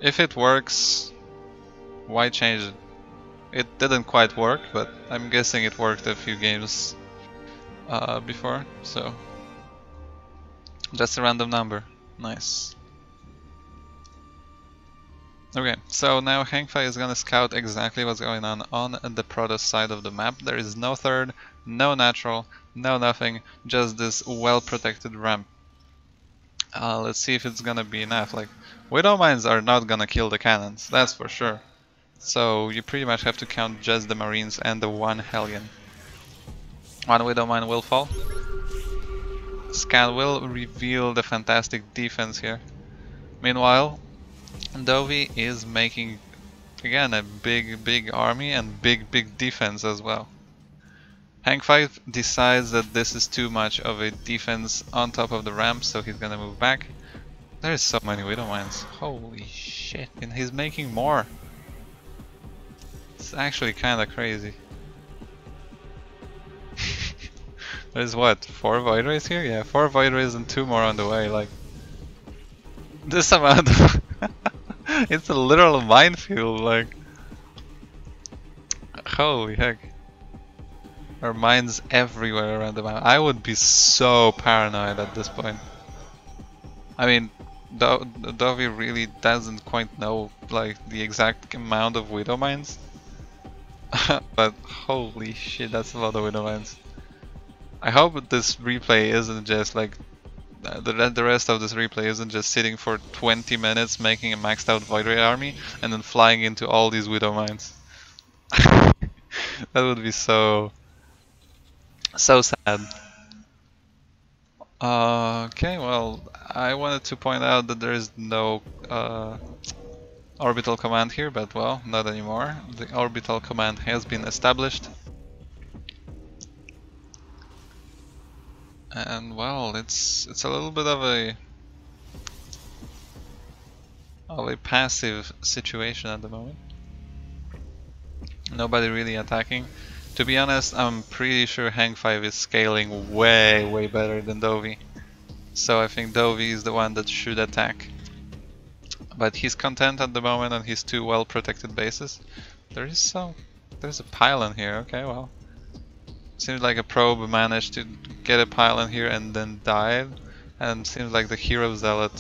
if it works, why change it? It didn't quite work, but I'm guessing it worked a few games before, so just a random number. Nice. Okay, so now Hangfei is gonna scout exactly what's going on the Protoss side of the map. There is no third, no natural, no nothing, just this well-protected ramp. Let's see if it's gonna be enough. Like, Widow Mines are not gonna kill the cannons, that's for sure. So you pretty much have to count just the Marines and the one Hellion. One Widow Mine will fall. Scan will reveal the fantastic defense here. Meanwhile, Dovey is making, again, a big army and big defense as well. Hangfei decides that this is too much of a defense on top of the ramp, so he's gonna move back. There's so many Widow Mines. Holy shit, and he's making more. It's actually kinda crazy. There's what, 4 Void Rays here? Yeah, 4 Void Rays and 2 more on the way, like... This amount of... It's a literal minefield, like... Holy heck. There are mines everywhere around the map. I would be so paranoid at this point. I mean, Dovey really doesn't quite know like the exact amount of Widow Mines. But holy shit, that's a lot of Widow Mines. I hope this replay isn't just like the rest of this replay isn't just sitting for 20 minutes making a maxed out Void Ray army and then flying into all these Widow Mines. That would be so sad. Okay, well, I wanted to point out that there is no orbital command here, but well, not anymore. The orbital command has been established. And well, it's a little bit of a passive situation at the moment. Nobody really attacking. To be honest, I'm pretty sure Hangfei is scaling way better than Dovey. So I think Dovey is the one that should attack. But he's content at the moment on his 2 well protected bases. There's a pylon here, okay, well. Seems like a probe managed to get a pylon here and then died. And seems like the hero zealot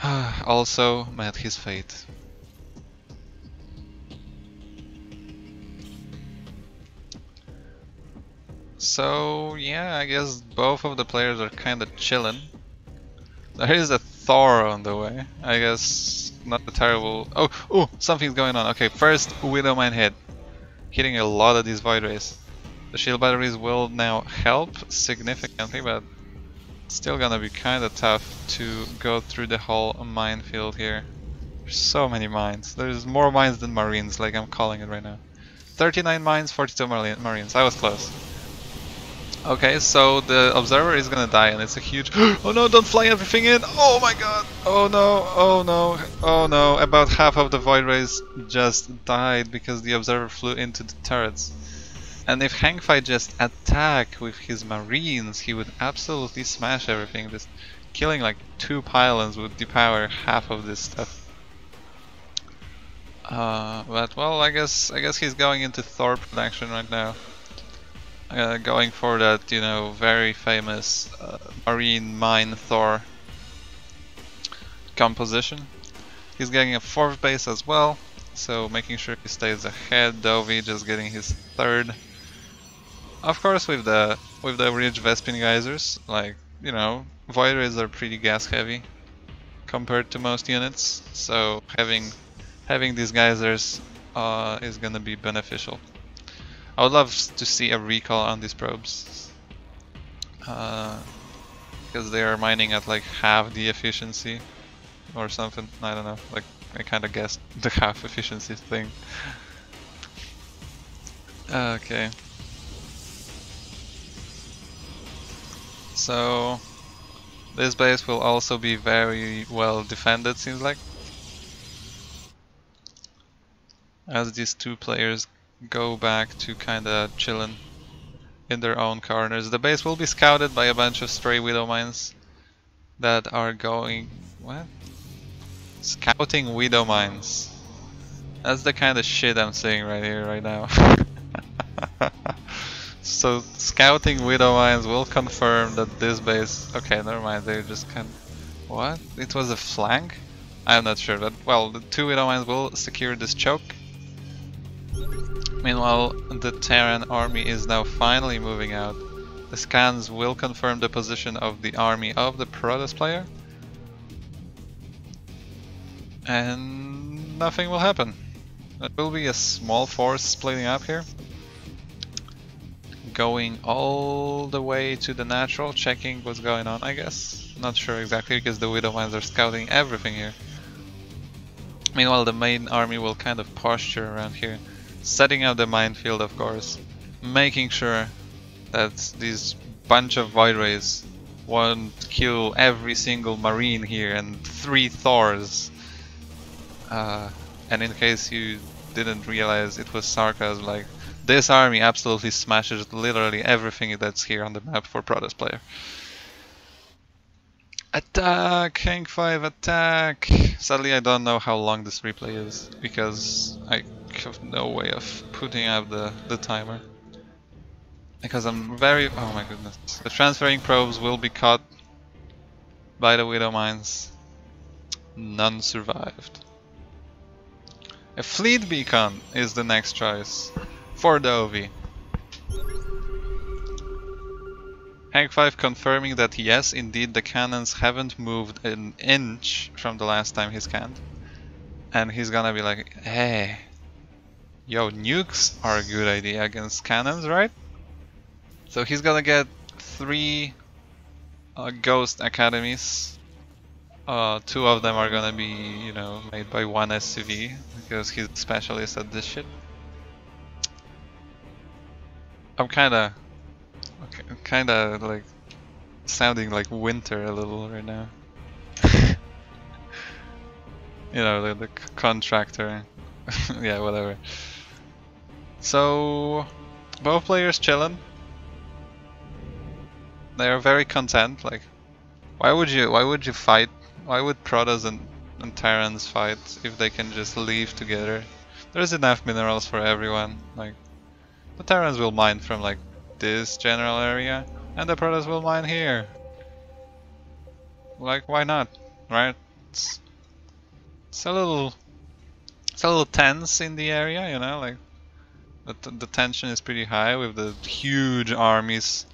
also met his fate. So yeah, I guess both of the players are kinda chillin'. There is a Thor on the way. I guess not a terrible... Oh, something's going on. Okay, first Widow Mine hit. Hitting a lot of these Void Rays. The shield batteries will now help significantly, but it's still gonna be kinda tough to go through the whole minefield here. There's so many mines. There's more mines than Marines, like I'm calling it right now. 39 mines, 42 Marines. I was close. Okay, so the observer is gonna die, and it's a huge... Oh no, don't fly everything in! Oh my god! Oh no, oh no, oh no. About half of the Void Rays just died because the observer flew into the turrets. And if Hangfei just attacked with his Marines, he would absolutely smash everything. Just killing like 2 pylons would depower half of this stuff. But well, I guess he's going into Thor production right now. Going for that, you know, very famous marine mine Thor composition. He's getting a 4th base as well, so making sure he stays ahead. Dovey just getting his 3rd. Of course, with the Ridge Vespene geysers, like, you know, Void Rays are pretty gas heavy compared to most units, so having these geysers is gonna be beneficial. I would love to see a recall on these probes, because they are mining at like half the efficiency or something. I don't know, like I kind of guessed the half efficiency thing. Okay. So this base will also be very well defended, seems like, as these 2 players go back to kinda chillin' in their own corners. The base will be scouted by a bunch of stray Widow Mines that are going... What? Scouting Widow Mines. That's the kind of shit I'm saying right here, right now. So scouting Widow Mines will confirm that this base... Okay, never mind, they just kind of... What? It was a flank? I'm not sure, but well, the 2 Widow Mines will secure this choke. Meanwhile, the Terran army is now finally moving out. The scans will confirm the position of the army of the Protoss player. And nothing will happen. There will be a small force splitting up here. Going all the way to the natural, checking what's going on, I guess. Not sure exactly, because the Widow Mines are scouting everything here. Meanwhile, the main army will kind of posture around here, setting up the minefield, of course, making sure that these bunch of Void Rays won't kill every single Marine here and 3 Thors. And in case you didn't realize it was sarcasm, like, this army absolutely smashes literally everything that's here on the map for Protoss player. Attack! Hank 5, attack! Sadly, I don't know how long this replay is, because I have no way of putting up the timer. Because I'm very... oh my goodness. The transferring probes will be caught by the Widow Mines. None survived. A fleet beacon is the next choice for the OV. Hank 5 confirming that yes, indeed, the cannons haven't moved an inch from the last time he scanned. And he's gonna be like, hey, yo, nukes are a good idea against cannons, right? So he's gonna get 3 Ghost Academies. 2 of them are gonna be, you know, made by 1 SCV, because he's a specialist at this shit. I'm kinda like sounding like Winter a little right now. You know, the contractor. Yeah, whatever. So both players chillin'. They are very content. Like, why would you fight? Why would Protoss and Terrans fight if they can just leave together? There's enough minerals for everyone. Like, the Terrans will mine from like this general area, and the Protoss will mine here. Like, why not, right? It's a little tense in the area, you know. Like, the tension is pretty high with the huge armies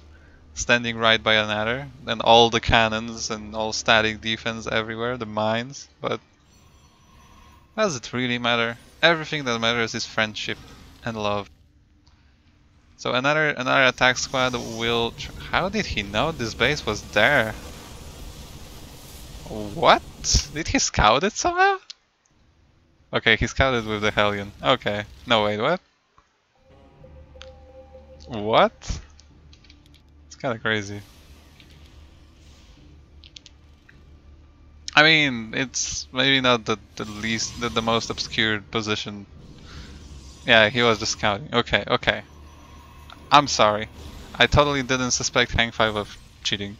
standing right by another, and all the cannons and all static defense everywhere, the mines. But does it really matter? Everything that matters is friendship and love. So another attack squad will... How did he know this base was there? What? Did he scout it somehow? Okay, he scouted with the Hellion. Okay. No, wait, what? What? It's kinda crazy. I mean, it's maybe not the most obscure position. Yeah, he was just scouting. Okay, okay. I'm sorry. I totally didn't suspect Hank 5 of cheating.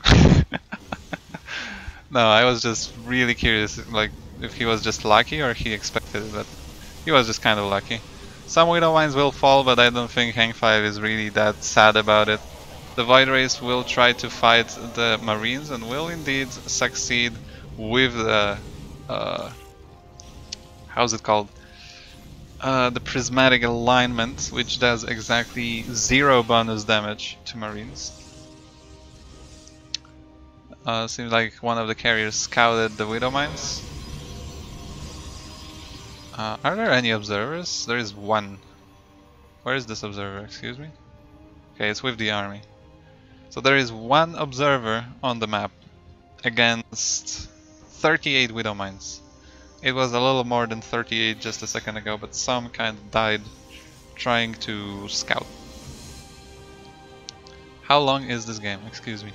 No, I was just really curious, like, if he was just lucky or he expected it, but he was just kind of lucky. Some Widow Mines will fall, but I don't think Hank 5 is really that sad about it. The Void Rays will try to fight the Marines and will indeed succeed with the... how's it called? The Prismatic Alignment, which does exactly 0 bonus damage to Marines. Seems like one of the carriers scouted the Widow Mines. Are there any observers? There is one. Where is this observer? Excuse me? Okay, it's with the army. So there is one observer on the map against 38 Widow Mines. It was a little more than 38 just a second ago, but some kind of died trying to scout. How long is this game? Excuse me.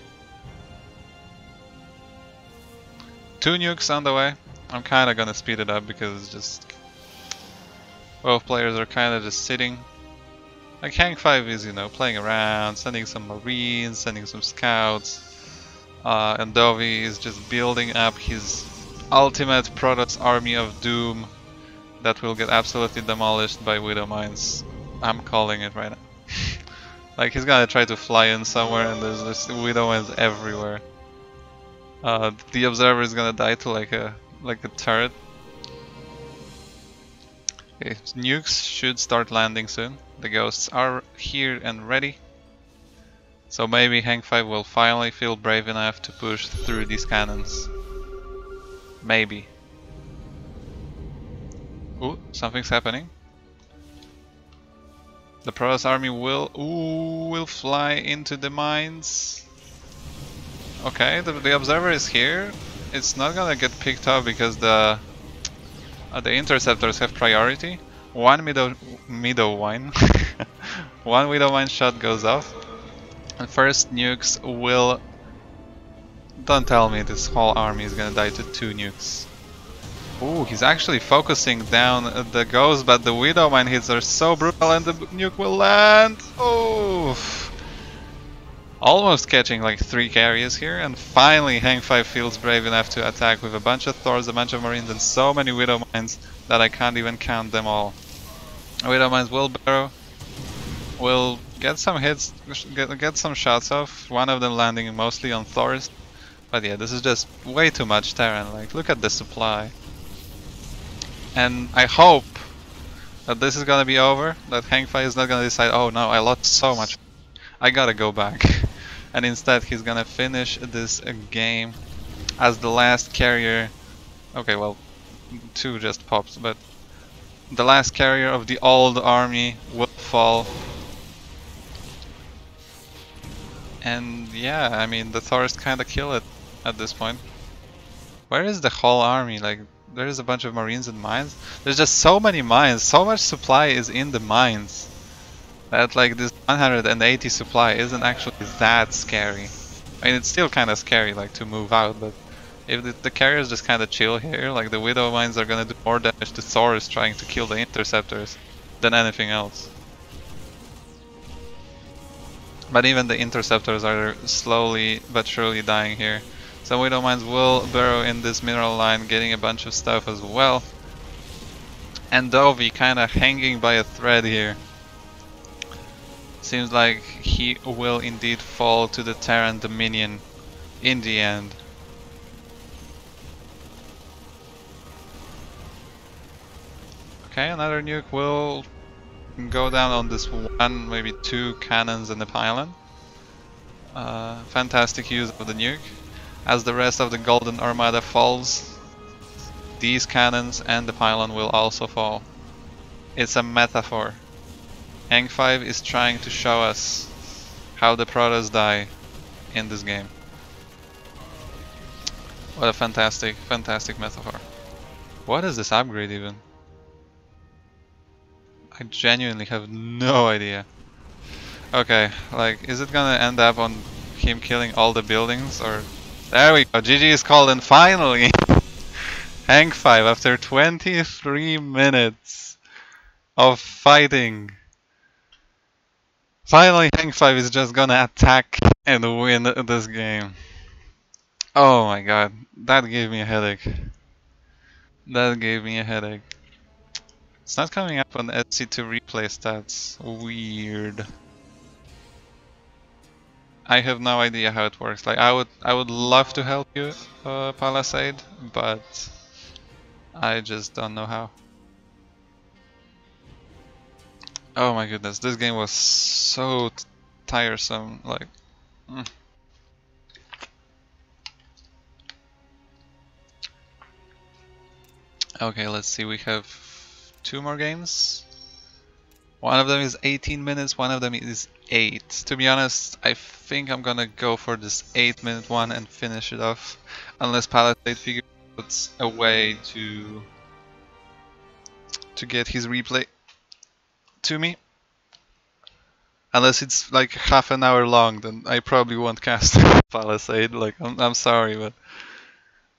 2 nukes on the way. I'm kind of gonna speed it up because it's just... both players are kind of just sitting. Like, Hank 5 is, you know, playing around, sending some Marines, sending some scouts. And Dovi is just building up his ultimate Protoss army of doom that will get absolutely demolished by Widow Mines. I'm calling it right now. Like, he's gonna try to fly in somewhere and there's just Widow Mines everywhere. The observer is gonna die to like a turret Okay, nukes should start landing soon. The ghosts are here and ready. So maybe Hank 5 will finally feel brave enough to push through these cannons. Maybe. Ooh, something's happening. The Protoss army will fly into the mines. Okay, the observer is here. It's not gonna get picked up because the interceptors have priority. One middle wine. One widow mine shot goes off. And first nukes will. Don't tell me this whole army is gonna die to 2 nukes. Ooh, he's actually focusing down the ghost, but the widow mine hits are so brutal and the nuke will land. Oh, almost catching like 3 carriers here, and finally Hank 5 feels brave enough to attack with a bunch of Thors, a bunch of Marines, and so many widow mines that I can't even count them all. Widow mines will barrow, will get some hits, get some shots off, one of them landing mostly on Thors. But yeah, this is just way too much Terran, like look at the supply. And I hope that this is gonna be over, that Hank 5 is not gonna decide, oh no, I lost so much, I gotta go back. And instead he's gonna finish this game as the last carrier. Okay, well, 2 just popped, but the last carrier of the old army will fall. And yeah, I mean, the Thors kinda kill it at this point. Where is the whole army? Like, there is a bunch of Marines and mines. There's just so many mines, so much supply is in the mines that like this 180 supply isn't actually that scary. I mean, it's still kind of scary like to move out, but if the carriers just kind of chill here, like the widow mines are gonna do more damage to Thors trying to kill the interceptors than anything else. But even the interceptors are slowly but surely dying here. Some widow mines will burrow in this mineral line, getting a bunch of stuff as well. And Dovey kind of hanging by a thread here. Seems like he will indeed fall to the Terran Dominion in the end. Okay, another nuke will go down on this 1, maybe 2 cannons in the pylon. Fantastic use of the nuke. As the rest of the Golden Armada falls, these cannons and the pylon will also fall. It's a metaphor. Hank 5 is trying to show us how the Protoss die in this game. What a fantastic, fantastic metaphor. What is this upgrade even? I genuinely have no idea. Okay, like, is it gonna end up on him killing all the buildings, or... There we go, GG is called, and finally! Hank 5, after 23 minutes of fighting, finally Hank 5 is just gonna attack and win this game. Oh my god, that gave me a headache. That gave me a headache. It's not coming up on SC2 replay stats. Weird. I have no idea how it works. Like I would love to help you, Palisade, but I just don't know how. Oh my goodness, this game was so tiresome. Like, Okay, let's see. We have 2 more games. One of them is 18 minutes, one of them is 8. To be honest, I think I'm gonna go for this 8-minute one and finish it off. Unless Palisade figures out a way to get his replay to me. Unless it's like half an hour long, then I probably won't cast Palisade. Like, I'm sorry, but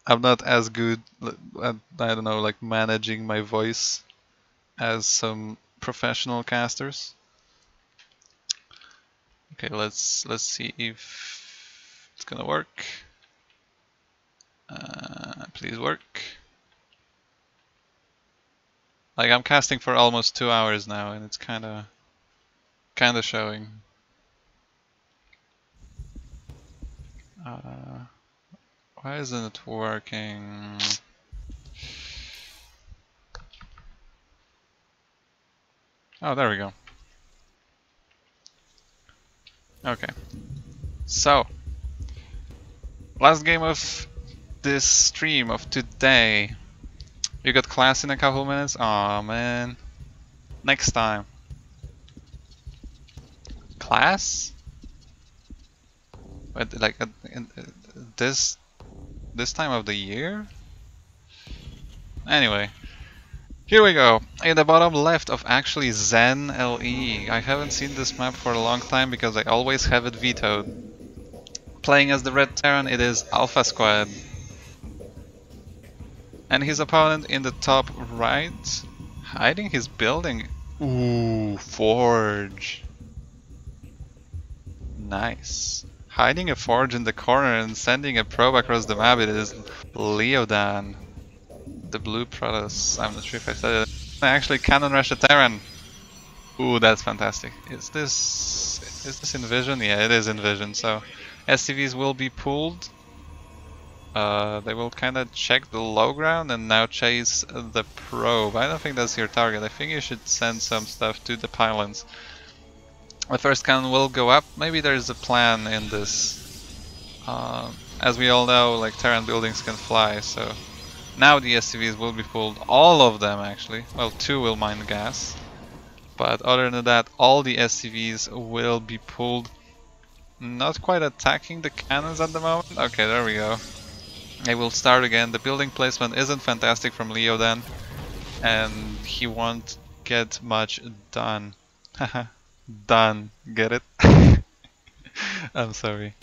I'm not as good at, I don't know, like managing my voice as some professional casters. Okay, let's see if it's gonna work. Please work. Like, I'm casting for almost 2 hours now, and it's kinda showing. Why isn't it working? Oh, there we go. Okay. So, last game of this stream of today. You got class in a couple minutes? Aw, man. Next time. Class? But like in this time of the year? Anyway. Here we go. In the bottom left of actually Zen LE. I haven't seen this map for a long time because I always have it vetoed. Playing as the Red Terran, it is Alpha Squad. And his opponent in the top right, hiding his building. Ooh, Forge. Nice. Hiding a Forge in the corner and sending a probe across the map, it is Leodan. The blue Protoss. I'm not sure if I said it. I actually cannon rush a Terran. Ooh, that's fantastic. Is this in Vision? Yeah, it is in Vision. So SCVs will be pulled. They will kind of check the low ground and now chase the probe. I don't think that's your target. I think you should send some stuff to the pylons. The first cannon will go up. Maybe there's a plan in this. As we all know, like Terran buildings can fly, so now the SCVs will be pulled. All of them actually. Well, 2 will mine gas. But other than that, all the SCVs will be pulled. Not quite attacking the cannons at the moment. Okay, there we go. They will start again. The building placement isn't fantastic from Leodan, and he won't get much done. Haha, done. Get it? I'm sorry.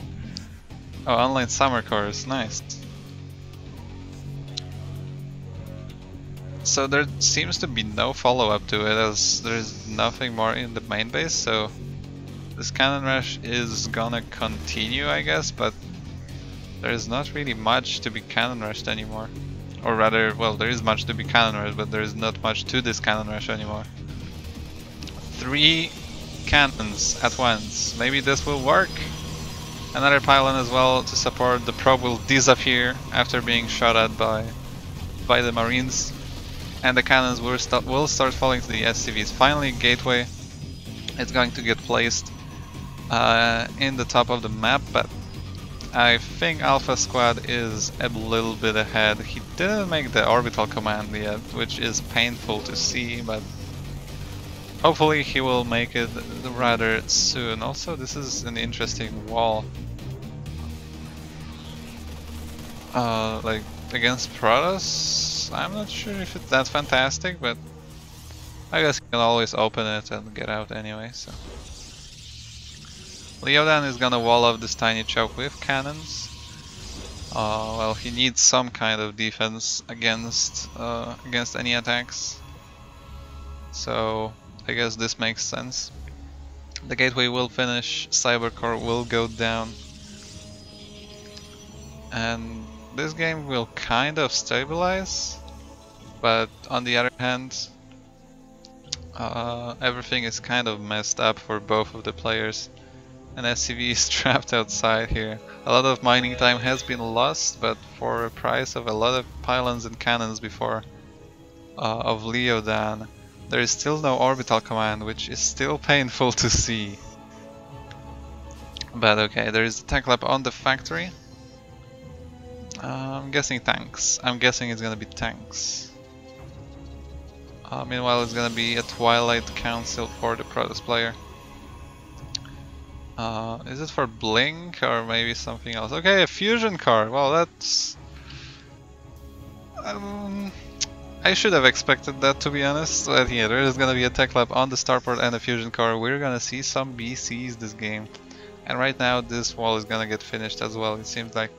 Oh, online summer course, nice. So there seems to be no follow-up to it, as there's nothing more in the main base, so this cannon rush is gonna continue, I guess, but there's not really much to be cannon rushed anymore. Or rather, well, there is much to be cannon rushed, but there is not much to this cannon rush anymore. 3 cannons at once. Maybe this will work. Another pylon as well to support. The probe will disappear after being shot at by the Marines. And the cannons will start falling to the SCVs. Finally, Gateway is going to get placed in the top of the map, but I think Alpha Squad is a little bit ahead. He didn't make the orbital command yet, which is painful to see, but hopefully he will make it rather soon. Also, this is an interesting wall. Like against Protoss, I'm not sure if it's that fantastic, but I guess you can always open it and get out anyway, so. Leodan is gonna wall off this tiny choke with cannons. Well, he needs some kind of defense against any attacks. So I guess this makes sense. The gateway will finish, Cybercore will go down. And this game will kind of stabilize, but on the other hand, everything is kind of messed up for both of the players. An SCV is trapped outside here. A lot of mining time has been lost, but for a price of a lot of pylons and cannons before of Leodan, there is still no orbital command, which is still painful to see. But okay, there is a tank lab on the factory. I'm guessing tanks. I'm guessing it's gonna be tanks. Meanwhile, it's gonna be a Twilight Council for the Protoss player. Is it for Blink or maybe something else? Okay, a fusion car. Well, that's... I should have expected that, to be honest. But yeah, there is gonna be a tech lab on the starport and a fusion car. We're gonna see some BCs this game. And right now this wall is gonna get finished as well, it seems like.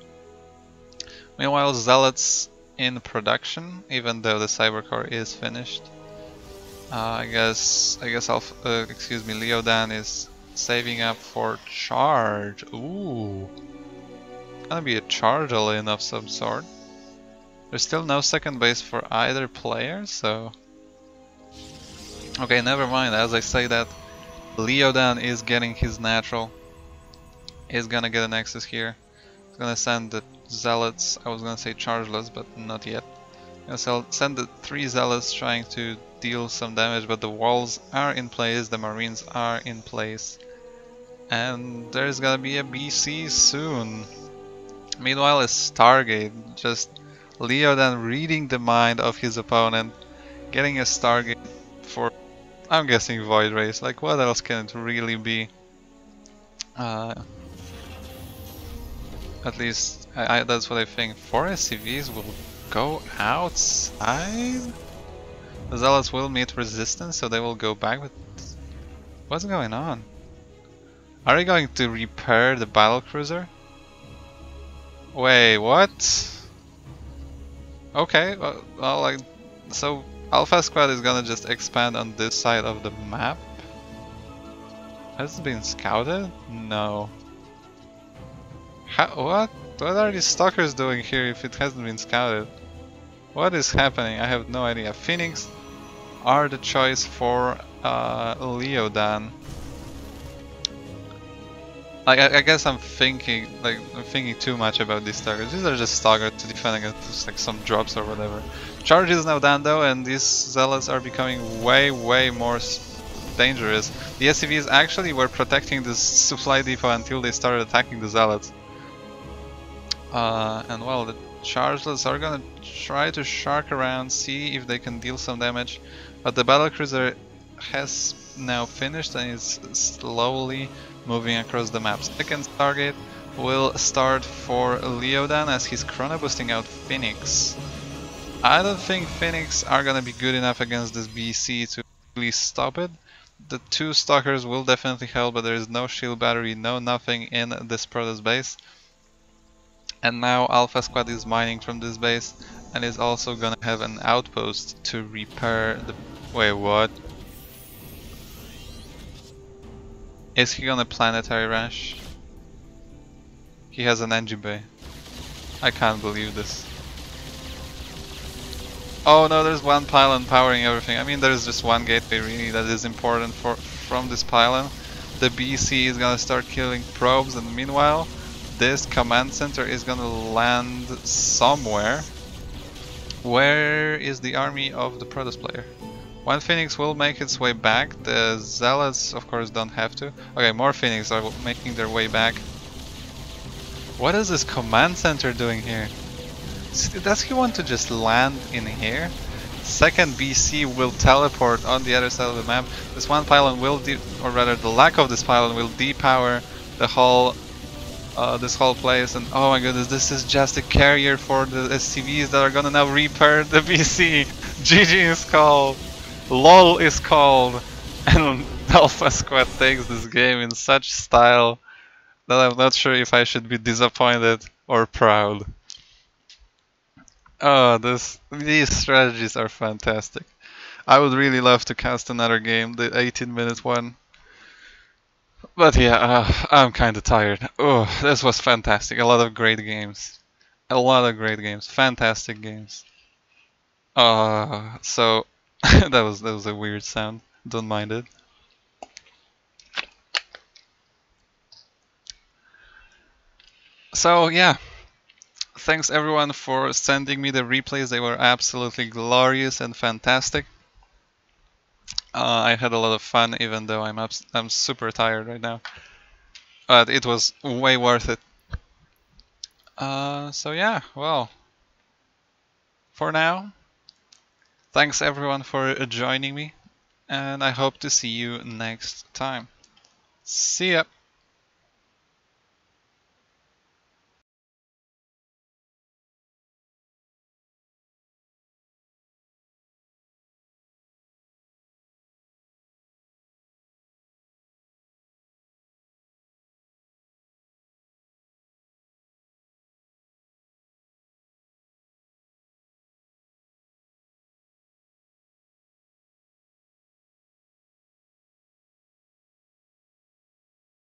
Meanwhile, Zealots in production, even though the Cybercore is finished. I guess Leodan is saving up for charge. Ooh, gonna be a charge all-in of some sort. There's still no second base for either player, so okay, never mind. As I say that, Leodan is getting his natural. He's gonna get an access here. He's gonna send the Zealots. I was gonna say chargeless, but not yet. Yes, I'll send the 3 zealots trying to deal some damage, but the walls are in place, the marines are in place. And there's gonna be a BC soon. Meanwhile, a Stargate, just Leodan reading the mind of his opponent, getting a Stargate for, I'm guessing, Void Race. Like, what else can it really be? At least, that's what I think. 4 SCVs will go outside? The Zealots will meet resistance, so they will go back, but what's going on? Are they going to repair the battlecruiser? Wait, what? Okay, well, like, so Alpha Squad is gonna just expand on this side of the map? Has it been scouted? No. What? What are these stalkers doing here if it hasn't been scouted? What is happening? I have no idea. Phoenix are the choice for Leodan. Like, I guess I'm thinking too much about these targets. These are just targets to defend against like some drops or whatever. Charge is now done though, and these zealots are becoming way more dangerous. The SCVs actually were protecting this supply depot until they started attacking the zealots. And well, the chargeless are gonna try to shark around, see if they can deal some damage, but the battlecruiser has now finished and is slowly moving across the map. Second target will start for Leodan as he's chrono boosting out Phoenix. I don't think Phoenix are gonna be good enough against this BC to really stop it. The 2 stalkers will definitely help, but there is no shield battery, no nothing in this Protoss base. And now Alpha Squad is mining from this base and is also gonna have an outpost to repair the... Wait, what? Is he gonna planetary rush? He has an engine bay. I can't believe this. Oh no, there's one pylon powering everything. I mean, there's just one gateway really that is important from this pylon. The BC is gonna start killing probes, and meanwhile, this command center is gonna land somewhere. Where is the army of the Protoss player? One Phoenix will make its way back. The Zealots, of course, don't have to. Okay, more Phoenix are making their way back. What is this command center doing here? Does he want to just land in here? Second BC will teleport on the other side of the map. This one pylon will, or rather the lack of this pylon will depower the whole, this whole place. And oh my goodness, this is just a carrier for the SCVs that are gonna now repair the BC. GG is called. LOL is called. And Alpha Squad takes this game in such style that I'm not sure if I should be disappointed or proud. Oh, these strategies are fantastic. I would really love to cast another game, the 18-minute one. But yeah, I'm kinda tired. Oh, this was fantastic. A lot of great games. A lot of great games. Fantastic games. So that was a weird sound. Don't mind it. So yeah. Thanks everyone for sending me the replays. They were absolutely glorious and fantastic. I had a lot of fun, even though I'm super tired right now. But it was way worth it. So yeah, well, for now, thanks everyone for joining me, and I hope to see you next time. See ya!